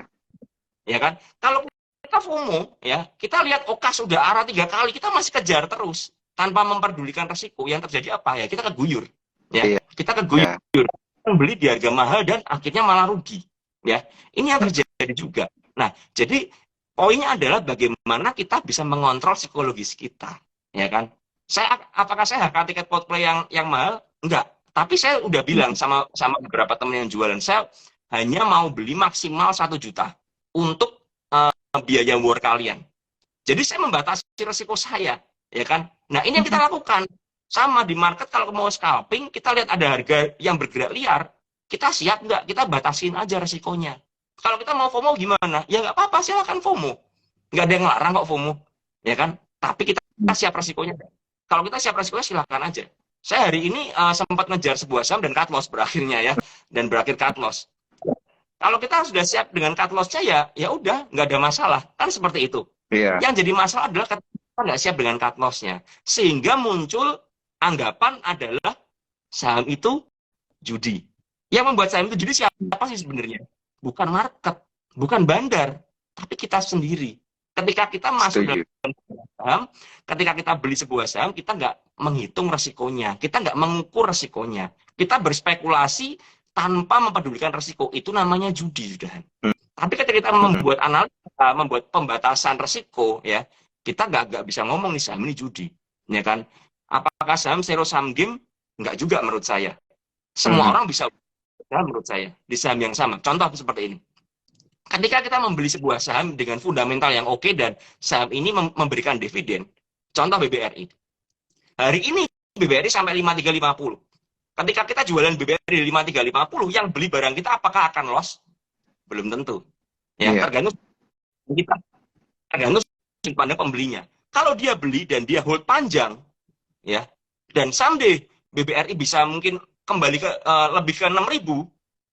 Speaker 2: Ya kan? Kalau kita FOMO, ya, kita lihat Okas sudah arah 3 kali, kita masih kejar terus tanpa memperdulikan resiko. Yang terjadi apa ya? Kita keguyur, ya,
Speaker 1: Iya,
Speaker 2: kita keguyur, beli di harga mahal dan akhirnya malah rugi, ya. Ini yang terjadi juga. Nah, jadi poinnya adalah bagaimana kita bisa mengontrol psikologis kita, ya kan? Apakah saya akan tiket Coldplay yang mahal? Enggak. Tapi saya udah bilang sama beberapa teman yang jualan, saya hanya mau beli maksimal 1 juta untuk biaya war kalian. Jadi saya membatasi resiko saya, ya kan? Nah, ini yang kita lakukan. Sama di market kalau mau scalping, kita lihat ada harga yang bergerak liar, kita siap nggak? Kita batasin aja resikonya. Kalau kita mau FOMO gimana? Ya nggak apa-apa, silakan FOMO. Nggak ada yang larang kok FOMO, ya kan? Tapi kita siap resikonya. Kalau kita siap resikonya, silakan aja. Saya hari ini sempat ngejar sebuah saham dan cut loss berakhirnya ya, dan berakhir cut loss. Kalau kita sudah siap dengan cut loss-nya ya udah nggak ada masalah, kan seperti itu.
Speaker 1: iya.
Speaker 2: Yang jadi masalah adalah kita nggak siap dengan cut loss-nya, sehingga muncul anggapan adalah saham itu judi. Yang membuat saham itu judi siapa sih sebenarnya? Bukan market, bukan bandar, tapi kita sendiri. Ketika kita masuk
Speaker 1: Setuju.
Speaker 2: dalam saham, ketika kita beli sebuah saham, kita nggak menghitung resikonya, kita nggak mengukur resikonya, kita berspekulasi tanpa mempedulikan resiko. Itu namanya judi, sudah. Tapi ketika kita membuat analisa, membuat pembatasan resiko, ya, kita nggak bisa ngomong nih saham ini judi, ya kan? Apakah saham zero sum game? Nggak juga menurut saya. Semua orang bisa, menurut saya, di saham yang sama. Contoh seperti ini. Ketika kita membeli sebuah saham dengan fundamental yang oke dan saham ini memberikan dividen, contoh BBRI. Hari ini BBRI sampai 5350. Ketika kita jualan BBRI di 5350, yang beli barang kita apakah akan loss? Belum tentu. Ya, tergantung kita. Tergantung sudut pandang pembelinya. Kalau dia beli dan dia hold panjang, ya, dan someday BBRI bisa mungkin kembali ke lebih ke 6.000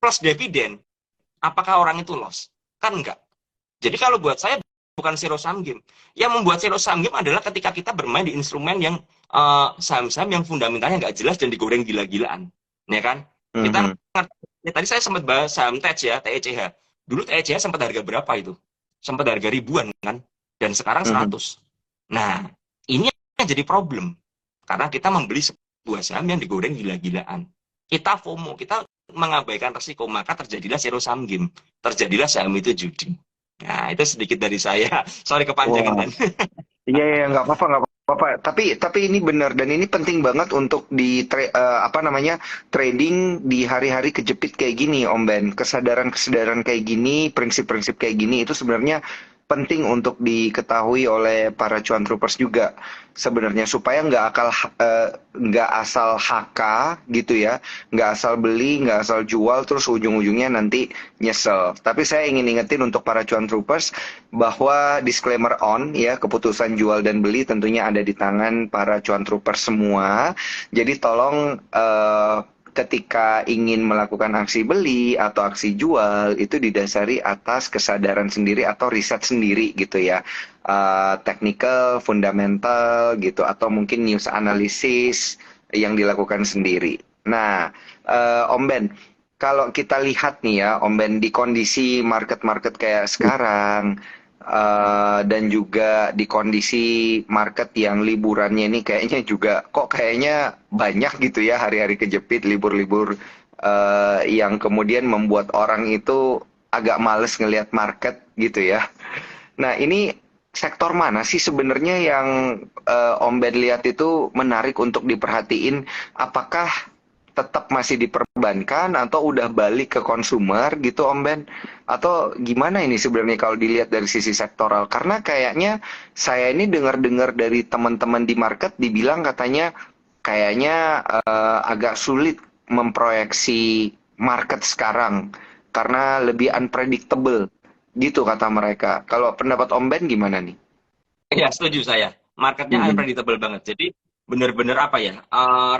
Speaker 2: plus dividen, apakah orang itu loss? Kan enggak. Jadi kalau buat saya bukan zero sum game. Yang membuat zero sum game adalah ketika kita bermain di instrumen yang saham-saham yang fundamentalnya nggak jelas dan digoreng gila-gilaan, ya kan? Kita ya, tadi saya sempat bahas saham TECH ya, TECH. Dulu TECH sempat harga berapa itu? Sempat harga ribuan kan? Dan sekarang 100. Nah, ini yang jadi problem. Karena kita membeli sebuah saham yang digoreng gila-gilaan. Kita FOMO, kita mengabaikan resiko, maka terjadilah zero sum game. Terjadilah saham itu judi. Nah, itu sedikit dari saya. Sorry kepanjangan.
Speaker 1: Iya, nggak apa-apa, nggak apa-apa. Tapi ini benar dan ini penting banget untuk trading di hari-hari kejepit kayak gini, Om Ben. Kesadaran-kesadaran kayak gini, prinsip-prinsip kayak gini itu sebenarnya penting untuk diketahui oleh para cuan troopers juga sebenarnya supaya nggak asal HK gitu ya, nggak asal beli, nggak asal jual terus ujung-ujungnya nanti nyesel. Tapi saya ingin ingetin untuk para cuan troopers bahwa disclaimer on ya, keputusan jual dan beli tentunya ada di tangan para cuan troopers semua. Jadi tolong ketika ingin melakukan aksi beli atau aksi jual itu didasari atas kesadaran sendiri atau riset sendiri gitu ya, technical, fundamental gitu atau mungkin news analysis yang dilakukan sendiri. Nah, Om Ben, kalau kita lihat nih ya, Om Ben, di kondisi market-market kayak sekarang dan juga di kondisi market yang liburannya ini kayaknya banyak gitu ya hari-hari kejepit, libur-libur yang kemudian membuat orang itu agak males ngelihat market gitu ya. Nah, ini sektor mana sih sebenarnya yang Om Ben lihat itu menarik untuk diperhatiin? Apakah tetap masih diperbankan atau udah balik ke konsumer gitu Om Ben? Atau gimana ini sebenarnya kalau dilihat dari sisi sektoral? Karena kayaknya saya ini dengar-dengar dari teman-teman di market dibilang kayaknya agak sulit memproyeksi market sekarang karena lebih unpredictable gitu kata mereka. Kalau pendapat Om Ben gimana nih?
Speaker 2: Ya, setuju saya. Marketnya unpredictable banget. Jadi benar-benar apa ya?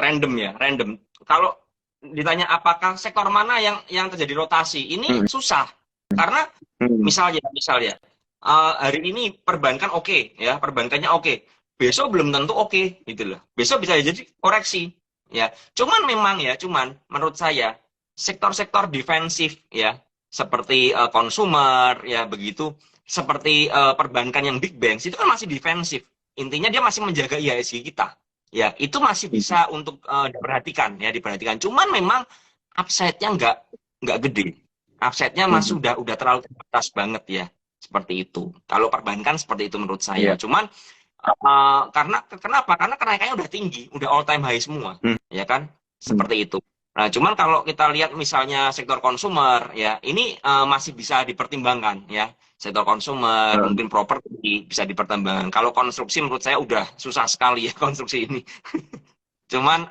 Speaker 2: Random ya, random. Kalau ditanya apakah sektor mana yang terjadi rotasi, ini susah. Karena misalnya hari ini perbankan oke, ya, perbankannya oke. Besok belum tentu oke, gitu loh. Besok bisa jadi koreksi, ya. Cuman menurut saya sektor-sektor defensif, ya, seperti consumer, ya, begitu, seperti perbankan yang big banks itu kan masih defensif. Intinya dia masih menjaga IHSG kita, ya. Itu masih bisa untuk diperhatikan, ya, diperhatikan. Cuman memang upside-nya nggak gede. Upside-nya masih udah terlalu terbatas banget, ya. Seperti itu. Kalau perbankan seperti itu menurut saya.
Speaker 1: Iya.
Speaker 2: Cuman karena kenapa? Karena kenaikannya udah tinggi, udah all time high semua,
Speaker 1: Hmm.
Speaker 2: ya kan? Seperti itu. Nah, cuman kalau kita lihat misalnya sektor konsumer, ya ini masih bisa dipertimbangkan, ya. Sektor konsumer,
Speaker 1: Hmm.
Speaker 2: mungkin properti bisa dipertimbangkan. Kalau konstruksi menurut saya udah susah sekali ya konstruksi ini. Cuman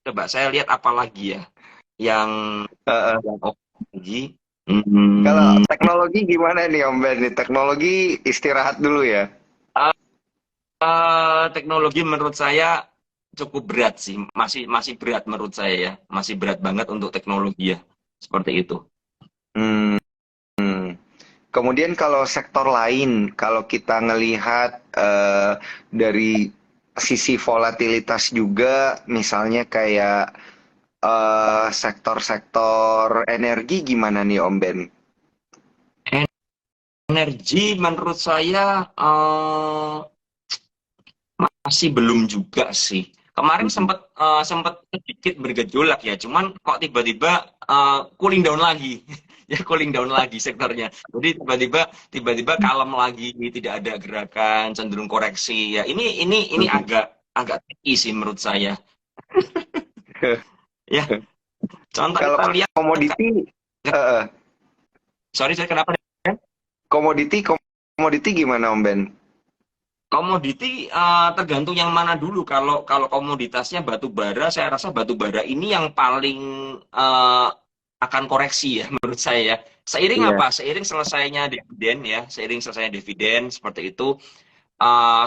Speaker 2: coba saya lihat apa lagi ya yang
Speaker 1: Heeh.
Speaker 2: oke lagi.
Speaker 1: Kalau
Speaker 2: Hmm,
Speaker 1: teknologi gimana nih Om Ben nih? Teknologi istirahat dulu ya.
Speaker 2: teknologi menurut saya cukup berat sih, masih masih berat menurut saya ya, masih berat banget untuk teknologi ya, seperti itu.
Speaker 1: Hmm. Kemudian kalau sektor lain, kalau kita ngelihat dari sisi volatilitas juga, misalnya kayak sektor-sektor energi gimana nih Om Ben?
Speaker 2: Energi menurut saya masih belum juga sih. Kemarin
Speaker 1: Mhm.
Speaker 2: sempat sempat sedikit bergejolak ya, cuman kok tiba-tiba cooling down lagi. Ya cooling down lagi sektornya. Jadi tiba-tiba kalem lagi, tidak ada gerakan, cenderung koreksi. Ya ini agak agak tricky sih menurut saya. Ya, contoh
Speaker 1: Kalau
Speaker 2: kita lihat,
Speaker 1: komoditi, eh,
Speaker 2: sorry saya kenapa?
Speaker 1: komoditi, komoditi gimana Om Ben?
Speaker 2: Komoditi tergantung yang mana dulu. Kalau kalau komoditasnya batu bara, saya rasa batu bara ini yang paling akan koreksi ya menurut saya ya. Seiring
Speaker 1: Iya.
Speaker 2: apa? Seiring selesainya dividen ya, seiring selesainya dividen seperti itu.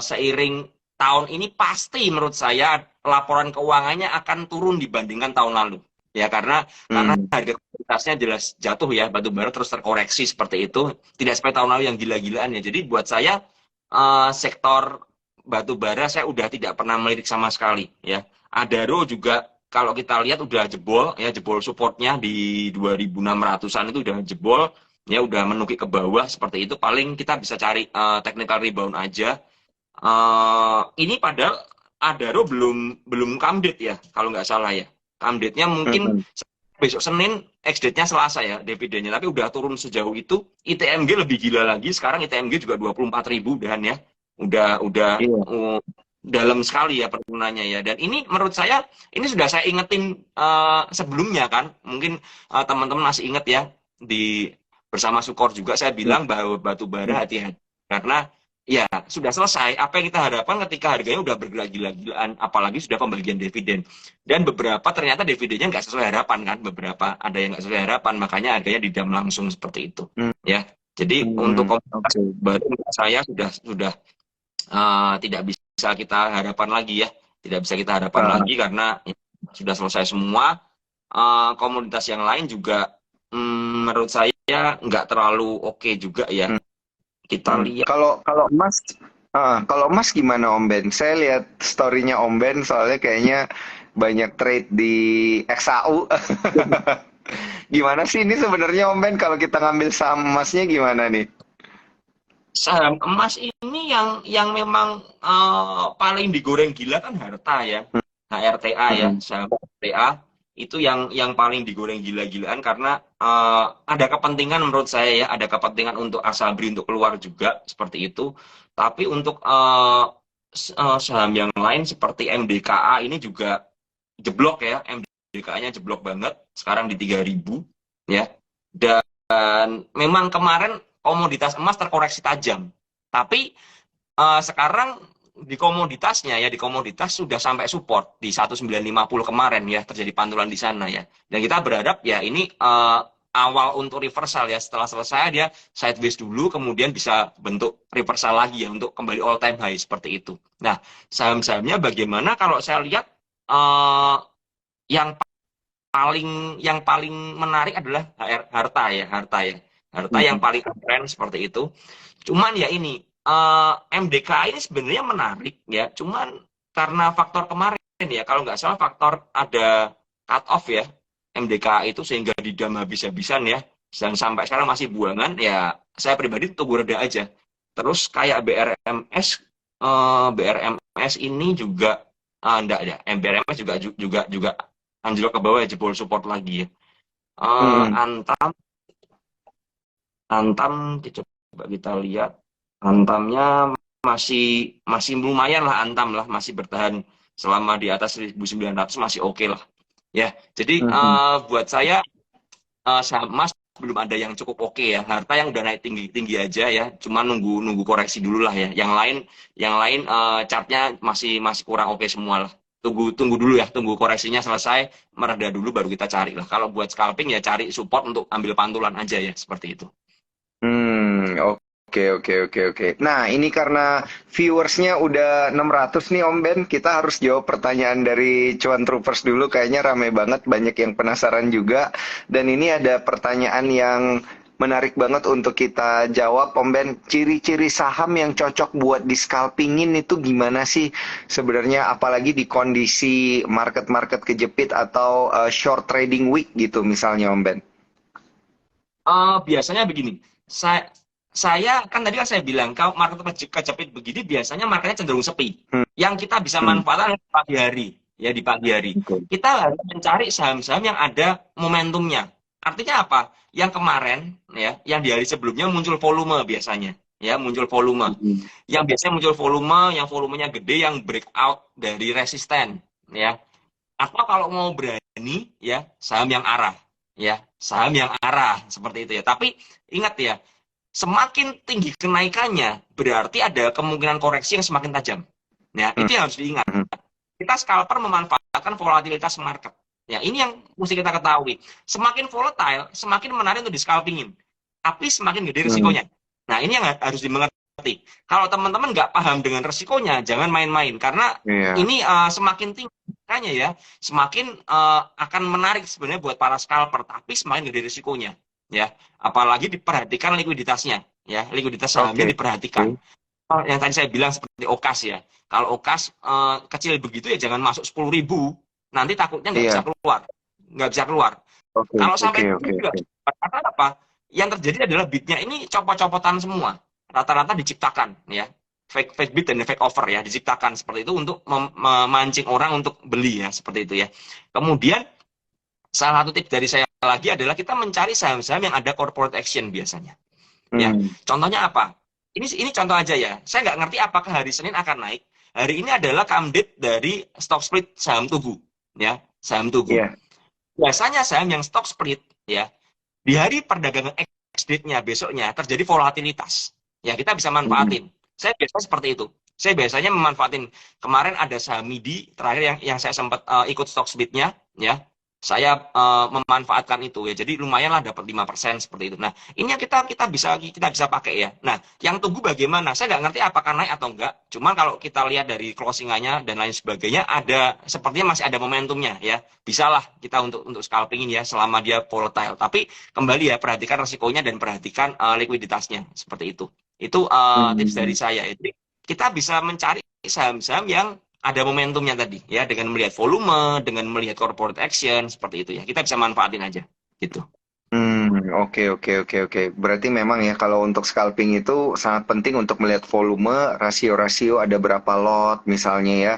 Speaker 2: Seiring tahun ini pasti menurut saya laporan keuangannya akan turun dibandingkan tahun lalu. Ya karena
Speaker 1: Hmm.
Speaker 2: harga komoditasnya jelas jatuh ya, batu bara terus terkoreksi seperti itu. Tidak seperti tahun lalu yang gila-gilaan ya. Jadi buat saya sektor batu bara saya udah tidak pernah melirik sama sekali ya. Adaro juga kalau kita lihat udah jebol ya, jebol supportnya di 2600-an itu udah jebol ya, udah menukik ke bawah seperti itu. Paling kita bisa cari technical rebound aja. Ini padahal Adaro belum belum come date ya kalau nggak salah ya. Come date-nya mungkin
Speaker 1: Mhm.
Speaker 2: besok Senin, ex-date-nya Selasa ya dividennya, tapi udah turun sejauh itu. ITMG lebih gila lagi, sekarang ITMG juga 24.000 dan ya, udah
Speaker 1: Iya.
Speaker 2: dalam sekali ya perturunannya ya. Dan ini menurut saya ini sudah saya ingetin sebelumnya kan, mungkin teman-teman masih ingat ya, di bersama Sukor juga saya bilang bahwa batu bara hati-hati karena ya sudah selesai. Apa yang kita harapkan ketika harganya udah bergerak gila-gilaan, apalagi sudah pembagian dividen. Dan beberapa ternyata dividennya nggak sesuai harapan kan, beberapa ada yang nggak sesuai harapan, makanya harganya didam langsung seperti itu.
Speaker 1: Hmm.
Speaker 2: Ya, jadi untuk
Speaker 1: Hmm.
Speaker 2: komunitas
Speaker 1: Oke.
Speaker 2: baru menurut saya sudah tidak bisa kita harapan lagi ya, tidak bisa kita harapan
Speaker 1: Ah,
Speaker 2: lagi karena ya, sudah selesai semua. Komoditas yang lain juga menurut saya nggak terlalu oke juga ya.
Speaker 1: hmm.
Speaker 2: Kita lihat.
Speaker 1: Kalau kalau kalau emas gimana Om Ben? Saya lihat story-nya Om Ben soalnya kayaknya banyak trade di XAU. Gimana sih ini sebenarnya Om Ben kalau kita ngambil saham emasnya gimana nih?
Speaker 2: Saham emas ini yang memang paling digoreng gila kan harta ya, HRTA ya,
Speaker 1: Hmm.
Speaker 2: saham HRTA itu yang paling digoreng gila-gilaan karena ada kepentingan menurut saya ya, ada kepentingan untuk Asabri untuk keluar juga seperti itu. Tapi untuk saham yang lain seperti MDKA ini juga jeblok ya, MDKA-nya jeblok banget, sekarang di 3.000 ya. Dan memang kemarin komoditas emas terkoreksi tajam. Tapi sekarang di komoditasnya ya, di komoditas sudah sampai support di 1950 kemarin ya, terjadi pantulan di sana ya. Dan kita berharap ya ini awal untuk reversal ya, setelah selesai dia sideways dulu kemudian bisa bentuk reversal lagi ya untuk kembali all time high seperti itu. Nah, saham-sahamnya bagaimana kalau saya lihat uh, yang yang paling menarik adalah harta ya, harta ya. harta yang paling keren seperti itu. Cuman ya ini MDK ini sebenarnya menarik ya, cuman karena faktor kemarin ya, kalau nggak salah faktor ada cut off ya MDK itu sehingga didam habis-habisan ya, dan sampai sekarang masih buangan ya. Saya pribadi tunggu reda aja. Terus kayak BRMS ini juga enggak ya, BRMS juga anjlok ke bawah ya, jebol support lagi ya. Antam coba kita lihat. Antamnya masih masih lumayan lah, Antam lah masih bertahan selama di atas 1.900 masih oke lah ya. Jadi buat saya saham emas belum ada yang cukup oke ya. Harta yang udah naik tinggi aja ya, cuma nunggu koreksi dulu lah ya. Yang lain chartnya masih kurang oke semua lah. Tunggu dulu ya, tunggu koreksinya selesai, mereda dulu baru kita cari lah. Kalau buat scalping ya cari support untuk ambil pantulan aja ya, seperti itu.
Speaker 1: Oke. Nah, ini karena viewersnya udah 600 nih Om Ben, kita harus jawab pertanyaan dari Cuan Troopers dulu. Kayaknya rame banget, banyak yang penasaran juga. Dan ini ada pertanyaan yang menarik banget untuk kita jawab, Om Ben. Ciri-ciri saham yang cocok buat di scalpingin itu gimana sih sebenarnya? Apalagi di kondisi market-market kejepit atau short trading week gitu misalnya, Om Ben.
Speaker 2: Biasanya begini, saya kan tadi kan saya bilang kalau market kejepit begini biasanya marketnya cenderung sepi. Yang kita bisa manfaatkan di pagi hari ya, di pagi hari. Kita harus mencari saham-saham yang ada momentumnya. Artinya apa? Yang kemarin ya, yang di hari sebelumnya muncul volume biasanya. Ya, muncul volume. Yang biasanya muncul volume, yang volumenya gede, yang breakout dari resisten ya. Atau kalau mau berani ya, saham yang arah ya, saham yang arah seperti itu ya. Tapi ingat ya, semakin tinggi kenaikannya, berarti ada kemungkinan koreksi yang semakin tajam. Ya, itu yang harus diingat. Kita scalper memanfaatkan volatilitas market. Ya, ini yang mesti kita ketahui. Semakin volatile, semakin menarik untuk di-scalpingin. Tapi semakin gede risikonya. Nah, ini yang harus dimengerti. Kalau teman-teman nggak paham dengan risikonya, jangan main-main. Karena ini semakin tinggi ya, semakin akan menarik sebenarnya buat para scalper. Tapi semakin gede risikonya. Ya, apalagi diperhatikan likuiditasnya ya, likuiditas sahamnya diperhatikan. Yang tadi saya bilang seperti OKAS ya, kalau OKAS kecil begitu ya jangan masuk 10.000, nanti takutnya nggak bisa keluar. Kalau sampai karena apa yang terjadi adalah bidnya ini copot-copotan semua, rata-rata diciptakan ya, fake bid dan fake offer ya, diciptakan seperti itu untuk memancing orang untuk beli ya, seperti itu ya. Kemudian salah satu tips dari saya lagi adalah kita mencari saham-saham yang ada corporate action biasanya. Ya, contohnya apa? Ini contoh aja ya. Saya nggak ngerti apakah hari Senin akan naik. Hari ini adalah come date dari stock split saham Tugu, ya, saham Tugu. Biasanya saham yang stock split, ya, di hari perdagangan ex date-nya besoknya terjadi volatilitas. Ya, kita bisa manfaatin. Saya biasanya seperti itu. Saya biasanya memanfaatin. Kemarin ada saham MIDI terakhir yang saya sempat ikut stock split-nya, ya. Saya memanfaatkan itu ya, jadi lumayan lah dapat 5% seperti itu. Nah, ini yang kita bisa pakai ya. Nah, yang Tunggu bagaimana? Saya nggak ngerti apakah naik atau enggak. Cuman kalau kita lihat dari closingannya dan lain sebagainya, sepertinya masih ada momentumnya ya. Bisalah kita untuk scalpingin ya selama dia volatile. Tapi kembali ya, perhatikan resikonya dan perhatikan likuiditasnya seperti itu. Itu tips dari saya. Jadi kita bisa mencari saham-saham yang ada momentumnya tadi ya, dengan melihat volume, dengan melihat corporate action seperti itu ya. Kita bisa manfaatin aja gitu.
Speaker 1: Oke. Berarti memang ya kalau untuk scalping itu sangat penting untuk melihat volume, rasio-rasio ada berapa lot misalnya ya,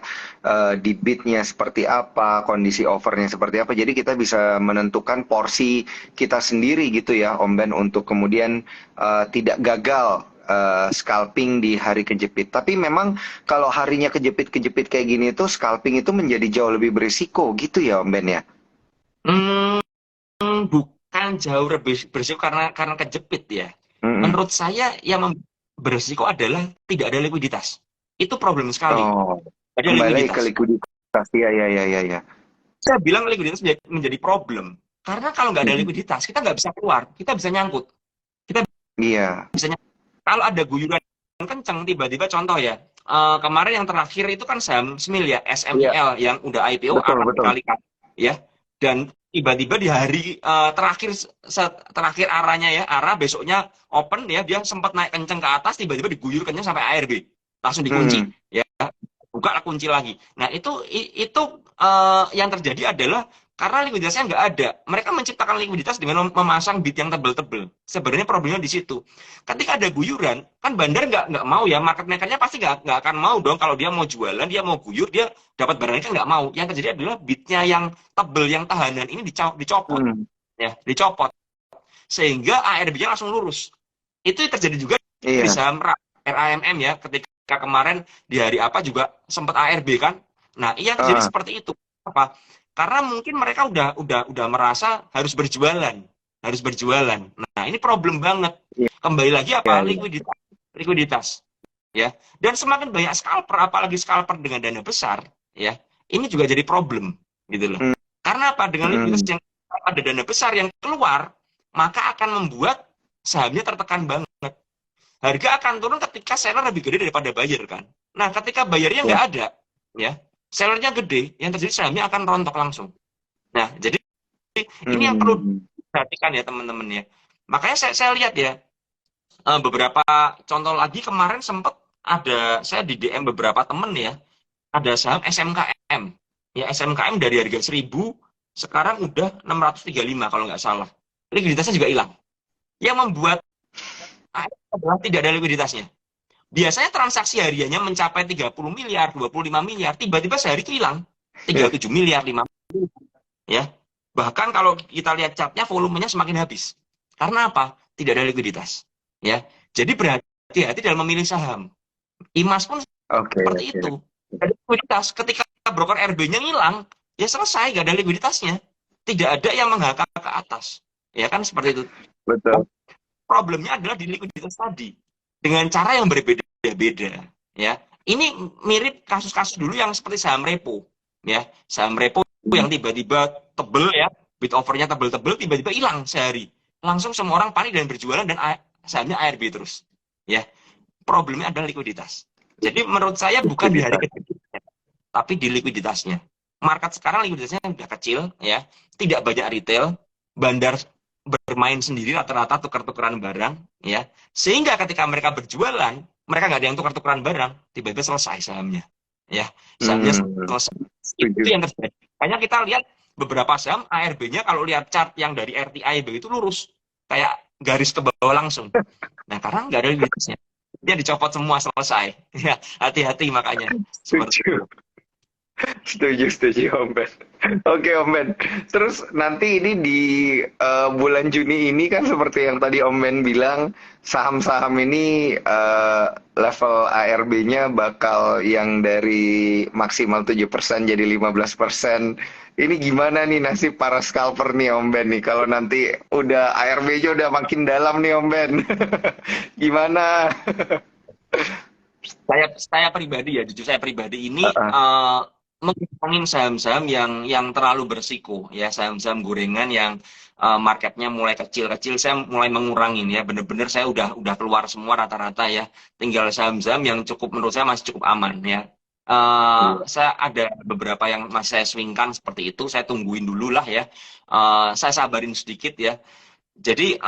Speaker 1: di bidnya seperti apa, kondisi offernya seperti apa. Jadi kita bisa menentukan porsi kita sendiri gitu ya, Om Ben, untuk kemudian tidak gagal scalping di hari kejepit. Tapi memang kalau harinya kejepit kayak gini tuh scalping itu menjadi jauh lebih berisiko gitu ya Om Ben ya?
Speaker 2: Bukan jauh lebih berisiko karena kejepit ya. Menurut saya yang berisiko adalah tidak ada likuiditas. Itu problem sekali.
Speaker 1: Kembali ke likuiditas. Ya.
Speaker 2: Saya bilang likuiditas menjadi problem. Karena kalau nggak ada likuiditas, kita nggak bisa keluar. Kita bisa nyangkut. Bisa nyangkut. Kalau ada guyuran kencang, tiba-tiba contoh ya, kemarin yang terakhir itu kan saham SMIL ya, SMIL yang udah IPO berkali-kali ya, dan tiba-tiba di hari terakhir arahnya ya, arah besoknya open ya, dia sempat naik kenceng ke atas, tiba-tiba diguyur kenceng sampai ARB, langsung dikunci
Speaker 1: Hmm.
Speaker 2: ya, buka kunci lagi. Nah itu yang terjadi adalah karena likuiditasnya nggak ada. Mereka menciptakan likuiditas dengan memasang bid yang tebel-tebel. Sebenarnya problemnya di situ. Ketika ada guyuran, kan bandar nggak mau ya, market makernya pasti nggak akan mau dong kalau dia mau jualan, dia mau guyur, dia dapat barangnya kan nggak mau. Yang terjadi adalah bidnya yang tebel, yang tahanan ini dicopot,
Speaker 1: Hmm.
Speaker 2: ya, dicopot, sehingga ARB-nya langsung lurus. Itu terjadi juga di
Speaker 1: Iya.
Speaker 2: saham RAMM ya, ketika kemarin di hari apa juga sempat ARB kan. Nah, iya terjadi
Speaker 1: Ah,
Speaker 2: seperti itu. Apa? Karena mungkin mereka udah merasa harus berjualan, harus berjualan. Nah, ini problem banget.
Speaker 1: iya,
Speaker 2: Kembali lagi
Speaker 1: iya,
Speaker 2: apa?
Speaker 1: iya.
Speaker 2: Likuiditas, likuiditas, ya. Dan semakin banyak scalper, apalagi scalper dengan dana besar, ya, ini juga jadi problem, gitu loh.
Speaker 1: Hmm.
Speaker 2: Karena apa? Dengan likuiditas
Speaker 1: Hmm.
Speaker 2: yang ada dana besar yang keluar, maka akan membuat sahamnya tertekan banget. Harga akan turun ketika seller lebih gede daripada buyer kan. Nah, ketika bayarnya
Speaker 1: Iya.
Speaker 2: nggak ada, ya, sellernya gede, yang terjadi sahamnya akan rontok langsung. Nah, jadi ini yang perlu
Speaker 1: Hmm.
Speaker 2: diperhatikan ya teman-teman ya. Makanya saya lihat ya, beberapa contoh lagi kemarin sempat ada saya di DM beberapa temen ya, ada saham SMKM. Ya SMKM dari harga 1.000 sekarang udah 635 kalau nggak salah. Likuiditasnya juga hilang. Yang membuat adalah tidak ada likuiditasnya. Biasanya transaksi hariannya mencapai 30 miliar, 25 miliar, tiba-tiba sehari itu hilang.
Speaker 1: Iya.
Speaker 2: 37 miliar, 5 miliar, ya. Bahkan kalau kita lihat chartnya volumenya semakin habis. Karena apa? Tidak ada likuiditas. Ya. Jadi berhati-hati dalam memilih saham. IMAS pun
Speaker 1: Oke,
Speaker 2: seperti
Speaker 1: oke.
Speaker 2: itu. Ada likuiditas. Ketika broker RB-nya ngilang, ya selesai, nggak ada likuiditasnya. Tidak ada yang menghakak ke atas. Ya kan seperti itu.
Speaker 1: Betul.
Speaker 2: Problemnya adalah di likuiditas tadi. Dengan cara yang berbeda-beda. Ya. Ini mirip kasus-kasus dulu yang seperti saham repo. Ya. Saham repo
Speaker 1: Hmm.
Speaker 2: yang tiba-tiba tebel ya, bid overnya tebel-tebel, tiba-tiba hilang sehari. Langsung semua orang panik dan berjualan dan sahamnya ARB terus. Ya. Problemnya adalah likuiditas. Jadi menurut saya bukan di hari
Speaker 1: Likuiditas.
Speaker 2: ketiga, tapi di likuiditasnya. Market sekarang likuiditasnya sudah kecil, ya, tidak banyak retail, bandar bermain sendiri rata-rata tukar-tukaran barang, ya, sehingga ketika mereka berjualan, mereka nggak ada yang tukar-tukaran barang, tiba-tiba selesai sahamnya, ya, sahamnya
Speaker 1: Hmm.
Speaker 2: selesai. Itu
Speaker 1: Setuju.
Speaker 2: yang terjadi. Makanya kita lihat beberapa saham ARB-nya kalau lihat chart yang dari RTI begitu lurus, kayak garis ke bawah langsung. Nah, karena nggak ada likuiditasnya, dia dicopot semua selesai. Ya, hati-hati makanya seperti itu.
Speaker 1: Setuju. Setuju, setuju, Om Ben. Oke, Om Ben. Terus nanti ini di bulan Juni ini kan seperti yang tadi Om Ben bilang, saham-saham ini level ARB-nya bakal yang dari maksimal 7% jadi 15%. Ini gimana nih nasib para scalper nih Om Ben nih kalau nanti udah ARB-nya udah makin dalam nih Om Ben. Gimana?
Speaker 2: Saya pribadi ya, jujur saya pribadi ini
Speaker 1: Heeh.
Speaker 2: mengurangin saham-saham yang terlalu bersiko ya, saham-saham gorengan yang marketnya mulai kecil-kecil, saya mulai mengurangin ya, bener-bener saya udah keluar semua rata-rata ya, tinggal saham-saham yang cukup menurut saya masih cukup aman ya.
Speaker 1: Iya.
Speaker 2: Saya ada beberapa yang masih saya swingkan seperti itu, saya tungguin dulu lah ya. Saya sabarin sedikit ya. Jadi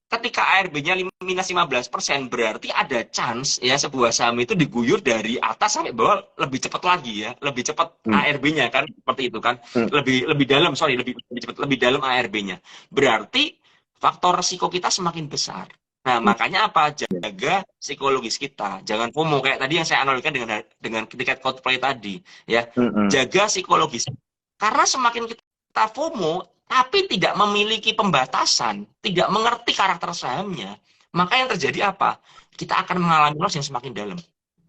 Speaker 2: ketika ARB-nya minus 15%, berarti ada chance ya sebuah saham itu diguyur dari atas sampai bawah lebih cepat lagi ya, lebih cepat
Speaker 1: Hmm.
Speaker 2: ARB-nya kan seperti itu kan,
Speaker 1: Hmm.
Speaker 2: lebih dalam, sorry, lebih cepat, lebih dalam ARB-nya. Berarti faktor resiko kita semakin besar. Nah, makanya apa? Jaga psikologis kita. Jangan FOMO kayak tadi yang saya analogikan dengan tiket Coldplay tadi ya.
Speaker 1: Hmm. Hmm.
Speaker 2: Jaga psikologis. Karena semakin kita FOMO tapi tidak memiliki pembatasan, tidak mengerti karakter sahamnya, maka yang terjadi apa? Kita akan mengalami loss yang semakin dalam.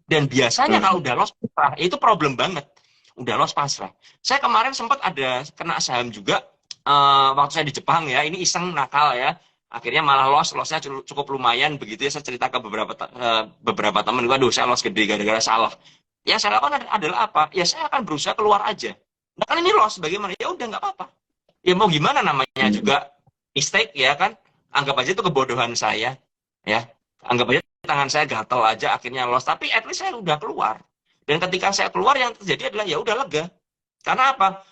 Speaker 2: Dan biasanya
Speaker 1: Hmm.
Speaker 2: kalau udah loss pasrah, itu problem banget. Udah loss pasrah. Saya kemarin sempat ada kena saham juga waktu saya di Jepang ya, ini iseng nakal ya. Akhirnya malah lossnya cukup lumayan begitu ya. Saya cerita ke beberapa teman, waduh saya loss gede gara-gara salah. Yang saya lakukan adalah apa? Ya saya akan berusaha keluar aja. Nah kan ini loss, bagaimana? Ya udah nggak apa-apa, ya mau gimana, namanya
Speaker 1: Hmm.
Speaker 2: juga mistake ya kan, anggap aja itu kebodohan saya ya, anggap aja tangan saya gatel aja akhirnya loss, tapi at least saya udah keluar. Dan ketika saya keluar yang terjadi adalah ya udah lega. Karena apa?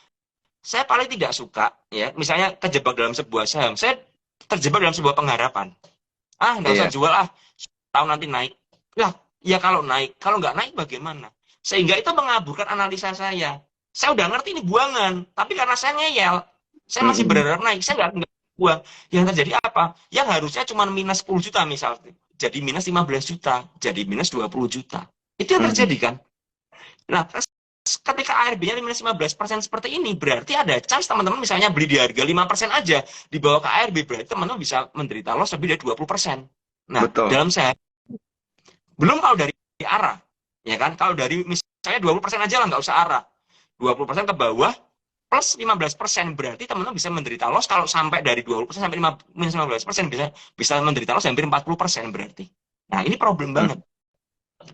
Speaker 2: saya paling tidak suka ya, misalnya kejebak dalam sebuah saham, saya terjebak dalam sebuah pengharapan. Ah, nggak usah
Speaker 1: Iya.
Speaker 2: jual ah, tahun nanti naik. Lah, ya kalau naik, kalau nggak naik bagaimana? Sehingga itu mengaburkan analisa saya. Saya udah ngerti ini buangan, tapi karena saya ngeyel, saya masih
Speaker 1: Mm-mm.
Speaker 2: berharap naik, saya nggak buang. Yang terjadi apa? Yang harusnya cuma minus 10 juta misalnya, jadi minus 15 juta, jadi minus 20 juta. Itu yang
Speaker 1: Mm-mm.
Speaker 2: terjadi kan? Nah, ketika ARB-nya minus 15% seperti ini, berarti ada chance teman-teman misalnya beli di harga 5% aja, dibawa ke ARB, berarti teman-teman bisa menderita loss lebih dari 20%. Nah,
Speaker 1: Betul.
Speaker 2: dalam sehari, belum kalau dari arah, ya kan? Kalau dari misalnya 20% aja lah, nggak usah arah. 20% ke bawah, plus 15%, berarti teman-teman bisa menderita loss kalau sampai dari 20% sampai minus 15%, bisa menderita loss hampir 40% berarti. Nah, ini problem
Speaker 1: Mm.
Speaker 2: banget.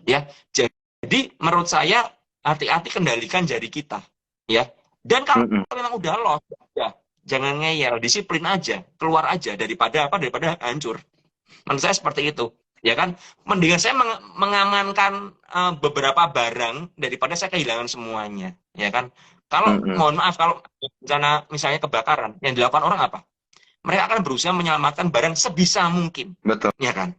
Speaker 2: Ya, jadi menurut saya hati-hati kendalikan jari kita, ya. Dan kalau
Speaker 1: Mm-mm.
Speaker 2: memang udah loss, ya jangan ngeyel, disiplin aja, keluar aja daripada apa? Daripada hancur. Menurut saya seperti itu, ya kan? Mendingan saya mengamankan beberapa barang daripada saya kehilangan semuanya, ya kan? Kalau
Speaker 1: Mm-mm.
Speaker 2: mohon maaf kalau bencana misalnya kebakaran, yang dilakukan orang apa? Mereka akan berusaha menyelamatkan barang sebisa mungkin,
Speaker 1: Betul.
Speaker 2: ya kan?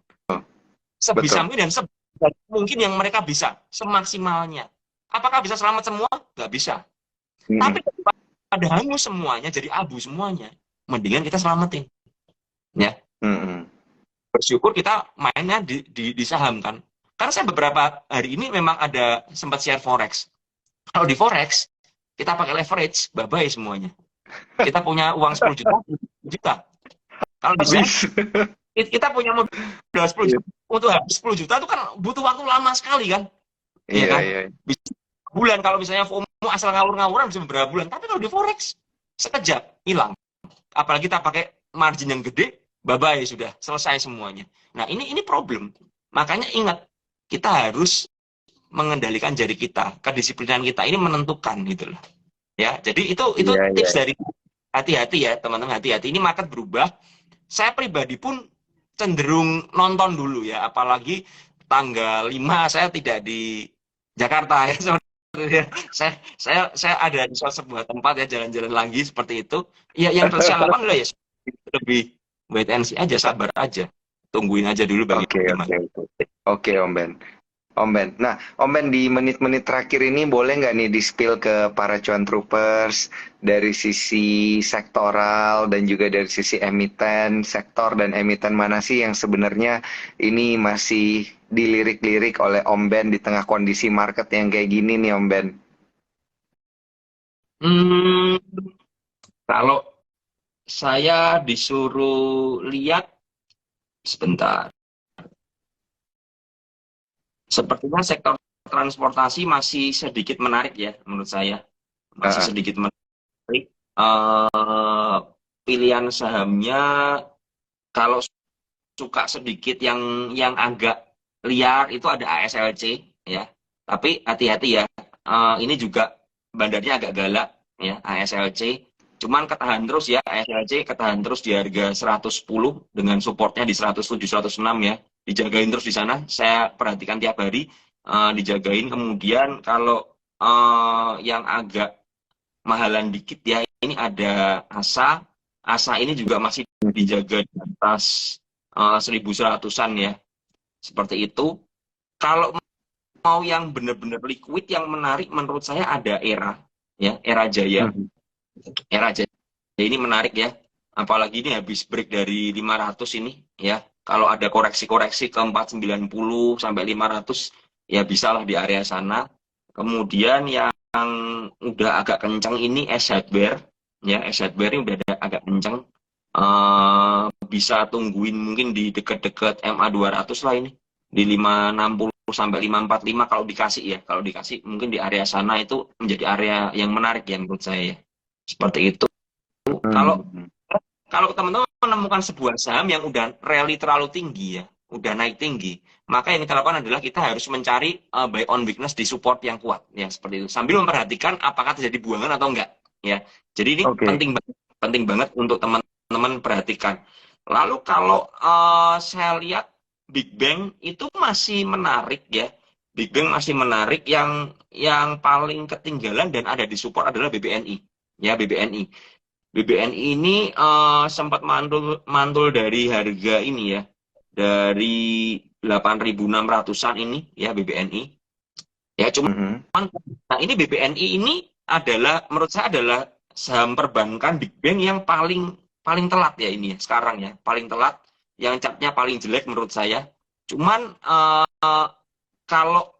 Speaker 2: Sebisa
Speaker 1: Betul.
Speaker 2: mungkin dan mungkin yang mereka bisa semaksimalnya. Apakah bisa selamat semua? Nggak bisa.
Speaker 1: Mm-mm.
Speaker 2: Tapi daripada hangus semuanya, jadi abu semuanya, mendingan kita selamatin. Ya,
Speaker 1: Mm-mm.
Speaker 2: bersyukur kita mainnya di saham kan. Karena saya beberapa hari ini memang ada sempat share forex. Kalau di forex kita pakai leverage, bye-bye semuanya. Kita punya uang 10 juta, 10 juta. Kalau di saham
Speaker 1: Habis.
Speaker 2: kita punya modal 10
Speaker 1: Iya,
Speaker 2: juta, untuk habis 10 juta itu kan butuh waktu lama sekali kan, ya
Speaker 1: iya,
Speaker 2: kan?
Speaker 1: iya.
Speaker 2: Bisa bulan kalau misalnya FOMO asal ngawur-ngawuran bisa beberapa bulan. Tapi kalau di forex sekejap hilang. Apalagi kita pakai margin yang gede, bye-bye sudah selesai semuanya. Nah, ini problem. Makanya ingat, kita harus mengendalikan jari kita, kedisiplinan kita ini menentukan gitu loh. Ya, jadi itu
Speaker 1: Iya, iya.
Speaker 2: tips dari hati-hati ya, teman-teman, hati-hati. Ini market berubah. Saya pribadi pun cenderung nonton dulu ya, apalagi tanggal 5 saya tidak di Jakarta ya. Saya ada di suatu sebuah tempat ya, jalan-jalan lagi seperti itu. Ya yang tersial apa enggak ya, lebih wait and see aja, sabar aja. Tungguin aja dulu
Speaker 1: Oke, oke,
Speaker 2: bagaimana.
Speaker 1: oke. Oke, Om Ben. Om Ben. Nah, Om Ben di menit-menit terakhir ini boleh nggak nih di-spill ke para cuan troopers dari sisi sektoral dan juga dari sisi emiten, sektor dan emiten mana sih yang sebenarnya ini masih dilirik-lirik oleh Om Ben di tengah kondisi market yang kayak gini nih Om Ben?
Speaker 2: Hmm, kalau saya disuruh lihat sebentar, sepertinya sektor transportasi masih sedikit menarik ya menurut saya. Masih
Speaker 1: Ah,
Speaker 2: sedikit menarik. Eh, Pilihan sahamnya kalau suka sedikit yang agak liar itu ada ASLC ya. Tapi hati-hati ya. Ini juga bandarnya agak galak ya, ASLC. Cuman ketahan terus ya, ASLC ketahan terus di harga 110 dengan supportnya di 107 106 ya. Dijagain terus di sana. Saya perhatikan tiap hari, dijagain. Kemudian kalau yang agak mahalan dikit ya, ini ada ASA. ASA ini juga masih dijaga di atas 1.100-an ya, seperti itu. Kalau mau yang benar-benar liquid yang menarik menurut saya ada Era ya, Era Jaya.
Speaker 1: mhm.
Speaker 2: Era Jaya ini menarik ya, apalagi ini habis break dari 500 ini ya. Kalau ada koreksi-koreksi ke 490 sampai 500 ya bisalah di area sana. Kemudian yang udah agak kencang ini S Hardware ya, S Hardware ini udah agak kencang. Bisa tungguin mungkin di dekat-dekat MA 200 lah ini, di 560 sampai 545 kalau dikasih ya, kalau dikasih mungkin di area sana itu menjadi area yang menarik ya menurut saya ya. Seperti itu. Kalau
Speaker 1: Hmm.
Speaker 2: kalau teman-teman menemukan sebuah saham yang udah rally terlalu tinggi ya, udah naik tinggi, maka yang kita lakukan adalah kita harus mencari buy on weakness di support yang kuat ya, seperti itu. Sambil memperhatikan apakah terjadi buangan atau enggak ya. Jadi ini
Speaker 1: Oke.
Speaker 2: penting banget untuk teman-teman perhatikan. Lalu kalau saya lihat Big Bang itu masih menarik ya. Big Bang masih menarik, yang paling ketinggalan dan ada di support adalah BBNI ya BBNI. BBNI ini sempat mantul dari harga ini ya, dari 8.600-an ini ya BBNI. Ya cuma
Speaker 1: Mhm.
Speaker 2: nah ini BBNI ini adalah menurut saya adalah saham perbankan Big Bang yang paling paling telat ya ini ya sekarang ya, paling telat, yang chartnya paling jelek menurut saya. Cuman kalau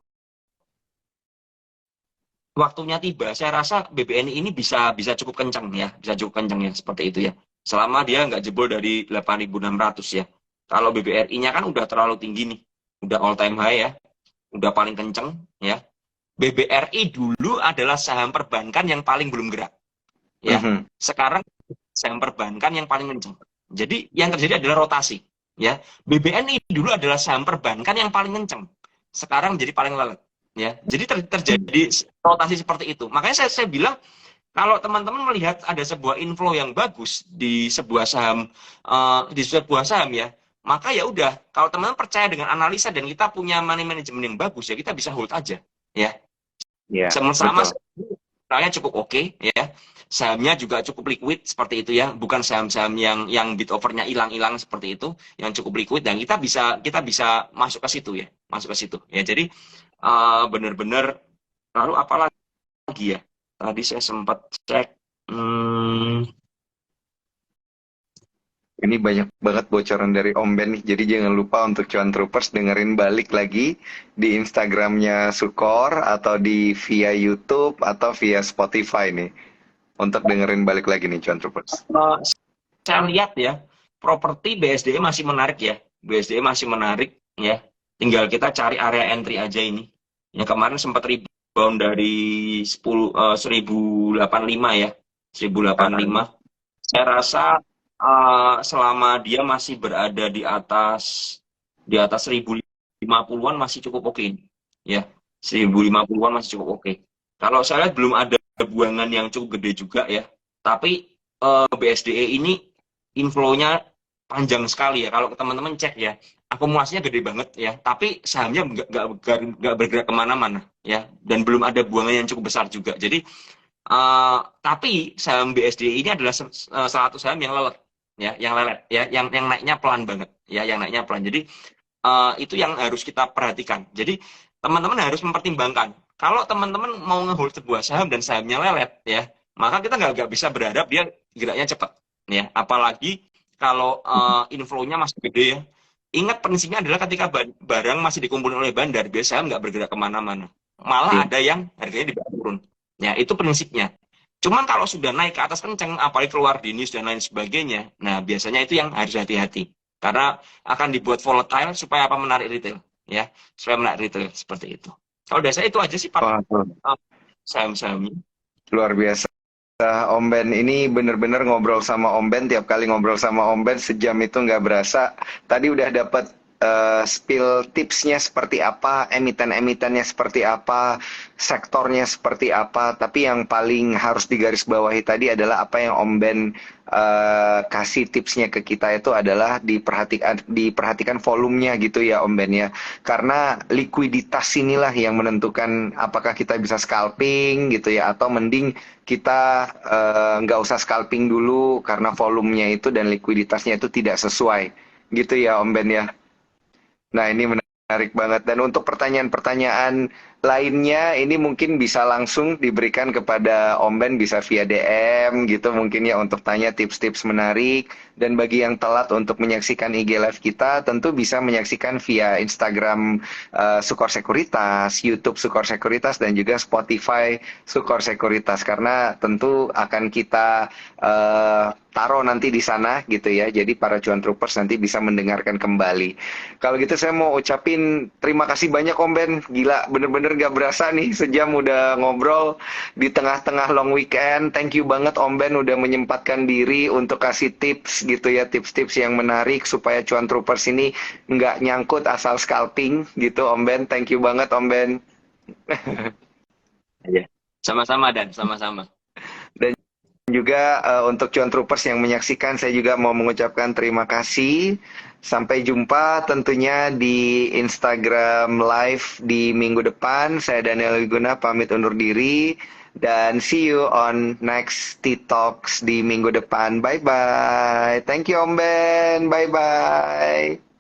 Speaker 2: waktunya tiba, saya rasa BBNI ini bisa bisa cukup kencang ya, bisa cukup kencang ya seperti itu ya. Selama dia nggak jebol dari 8.600 ya. Kalau BBRI-nya kan udah terlalu tinggi nih, udah all time high ya, udah paling kenceng ya. BBRI dulu adalah saham perbankan yang paling belum gerak ya.
Speaker 1: Mhm.
Speaker 2: Sekarang saham perbankan yang paling kenceng. Jadi yang terjadi adalah rotasi ya. BBNI dulu adalah saham perbankan yang paling kenceng. Sekarang jadi paling lelet ya. Jadi terjadi rotasi seperti itu. Makanya saya bilang kalau teman-teman melihat ada sebuah inflow yang bagus di sebuah saham ya, maka ya udah kalau teman-teman percaya dengan analisa dan kita punya money management yang bagus ya kita bisa hold aja ya.
Speaker 1: Iya,
Speaker 2: Sama-sama
Speaker 1: betul.
Speaker 2: sahamnya cukup oke ya. Sahamnya juga cukup liquid seperti itu ya, bukan saham-saham yang bid overnya hilang-hilang seperti itu, yang cukup liquid dan kita bisa masuk ke situ ya, masuk ke situ ya. Jadi benar-benar lalu apa lagi ya? Tadi saya sempat cek
Speaker 1: Ini banyak banget bocoran dari Om Ben nih. Jadi jangan lupa untuk Cuan Troopers dengerin balik lagi di Instagramnya Sukor atau di via YouTube atau via Spotify nih. Untuk dengerin balik lagi nih Cuan Troopers.
Speaker 2: saya lihat ya, properti BSDE masih menarik ya. BSDE masih menarik ya. Tinggal kita cari area entry aja ini. Yang kemarin sempat rebound dari 1085 ya. 1085. Saya rasa selama dia masih berada di atas 1050-an masih cukup oke. Ya. 1050-an masih cukup oke. Kalau saya lihat belum ada buangan yang cukup gede juga ya. Tapi BSDE ini inflow-nya panjang sekali ya. Kalau teman-teman cek ya, akumulasinya gede banget ya. Tapi sahamnya nggak bergerak kemana-mana ya. Dan belum ada buangan yang cukup besar juga. Jadi tapi saham BSDE ini adalah salah satu saham yang lelet ya, yang lelet ya, yang naiknya pelan banget ya, yang naiknya pelan. Jadi itu yang harus kita perhatikan. Jadi teman-teman harus mempertimbangkan. Kalau teman-teman mau ngehold sebuah saham dan sahamnya lelet ya, maka kita nggak bisa berharap dia geraknya cepat ya. Apalagi kalau inflow-nya masih gede ya. Ingat prinsipnya adalah ketika barang masih dikumpulkan oleh bandar, biasanya nggak bergerak kemana-mana. Malah
Speaker 1: Iya.
Speaker 2: ada yang harganya dibawa turun. Ya, itu prinsipnya. Cuman kalau sudah naik ke atas kenceng, apalagi keluar di news dan lain sebagainya, nah biasanya itu yang harus hati-hati. Karena akan dibuat volatile supaya apa menarik retail. Ya, supaya menarik retail seperti itu. Kalau dasarnya itu aja sih Pak,
Speaker 1: Wah,
Speaker 2: saham-sahamnya.
Speaker 1: luar biasa. Om Ben ini bener-bener ngobrol sama Om Ben, tiap kali ngobrol sama Om Ben sejam itu nggak berasa. Tadi udah dapat spill tipsnya seperti apa, emiten-emitennya seperti apa, sektornya seperti apa. Tapi yang paling harus digarisbawahi tadi adalah apa yang Om Ben kasih tipsnya ke kita itu adalah diperhatikan volumenya gitu ya Om Ben ya. Karena likuiditas inilah yang menentukan apakah kita bisa scalping gitu ya atau mending kita nggak usah scalping dulu karena volumenya itu dan likuiditasnya itu tidak sesuai gitu ya Om Ben ya. Nah, ini menarik banget. Dan untuk pertanyaan-pertanyaan lainnya, ini mungkin bisa langsung diberikan kepada Om Ben, bisa via DM gitu mungkin ya untuk tanya tips-tips menarik. Dan bagi yang telat untuk menyaksikan IG Live kita, tentu bisa menyaksikan via Instagram Sukor Sekuritas, YouTube Sukor Sekuritas, dan juga Spotify Sukor Sekuritas. Karena tentu akan kita taruh nanti di sana gitu ya. Jadi para cuan troopers nanti bisa mendengarkan kembali. Kalau gitu saya mau ucapin terima kasih banyak Om Ben. Gila, bener-bener gak berasa nih sejam udah ngobrol di tengah-tengah long weekend. Thank you banget Om Ben udah menyempatkan diri untuk kasih tips gitu ya, tips-tips yang menarik supaya cuan troopers ini nggak nyangkut asal scalping gitu Om Ben. Thank you banget Om Ben.
Speaker 2: Ya. Sama-sama dan sama-sama.
Speaker 1: Dan juga untuk Cuan Troopers yang menyaksikan, saya juga mau mengucapkan terima kasih. Sampai jumpa tentunya di Instagram Live di minggu depan. Saya Daniel Wiguna pamit undur diri. Dan see you on next Talks di minggu depan. Bye-bye. Thank you Om Ben. Bye-bye.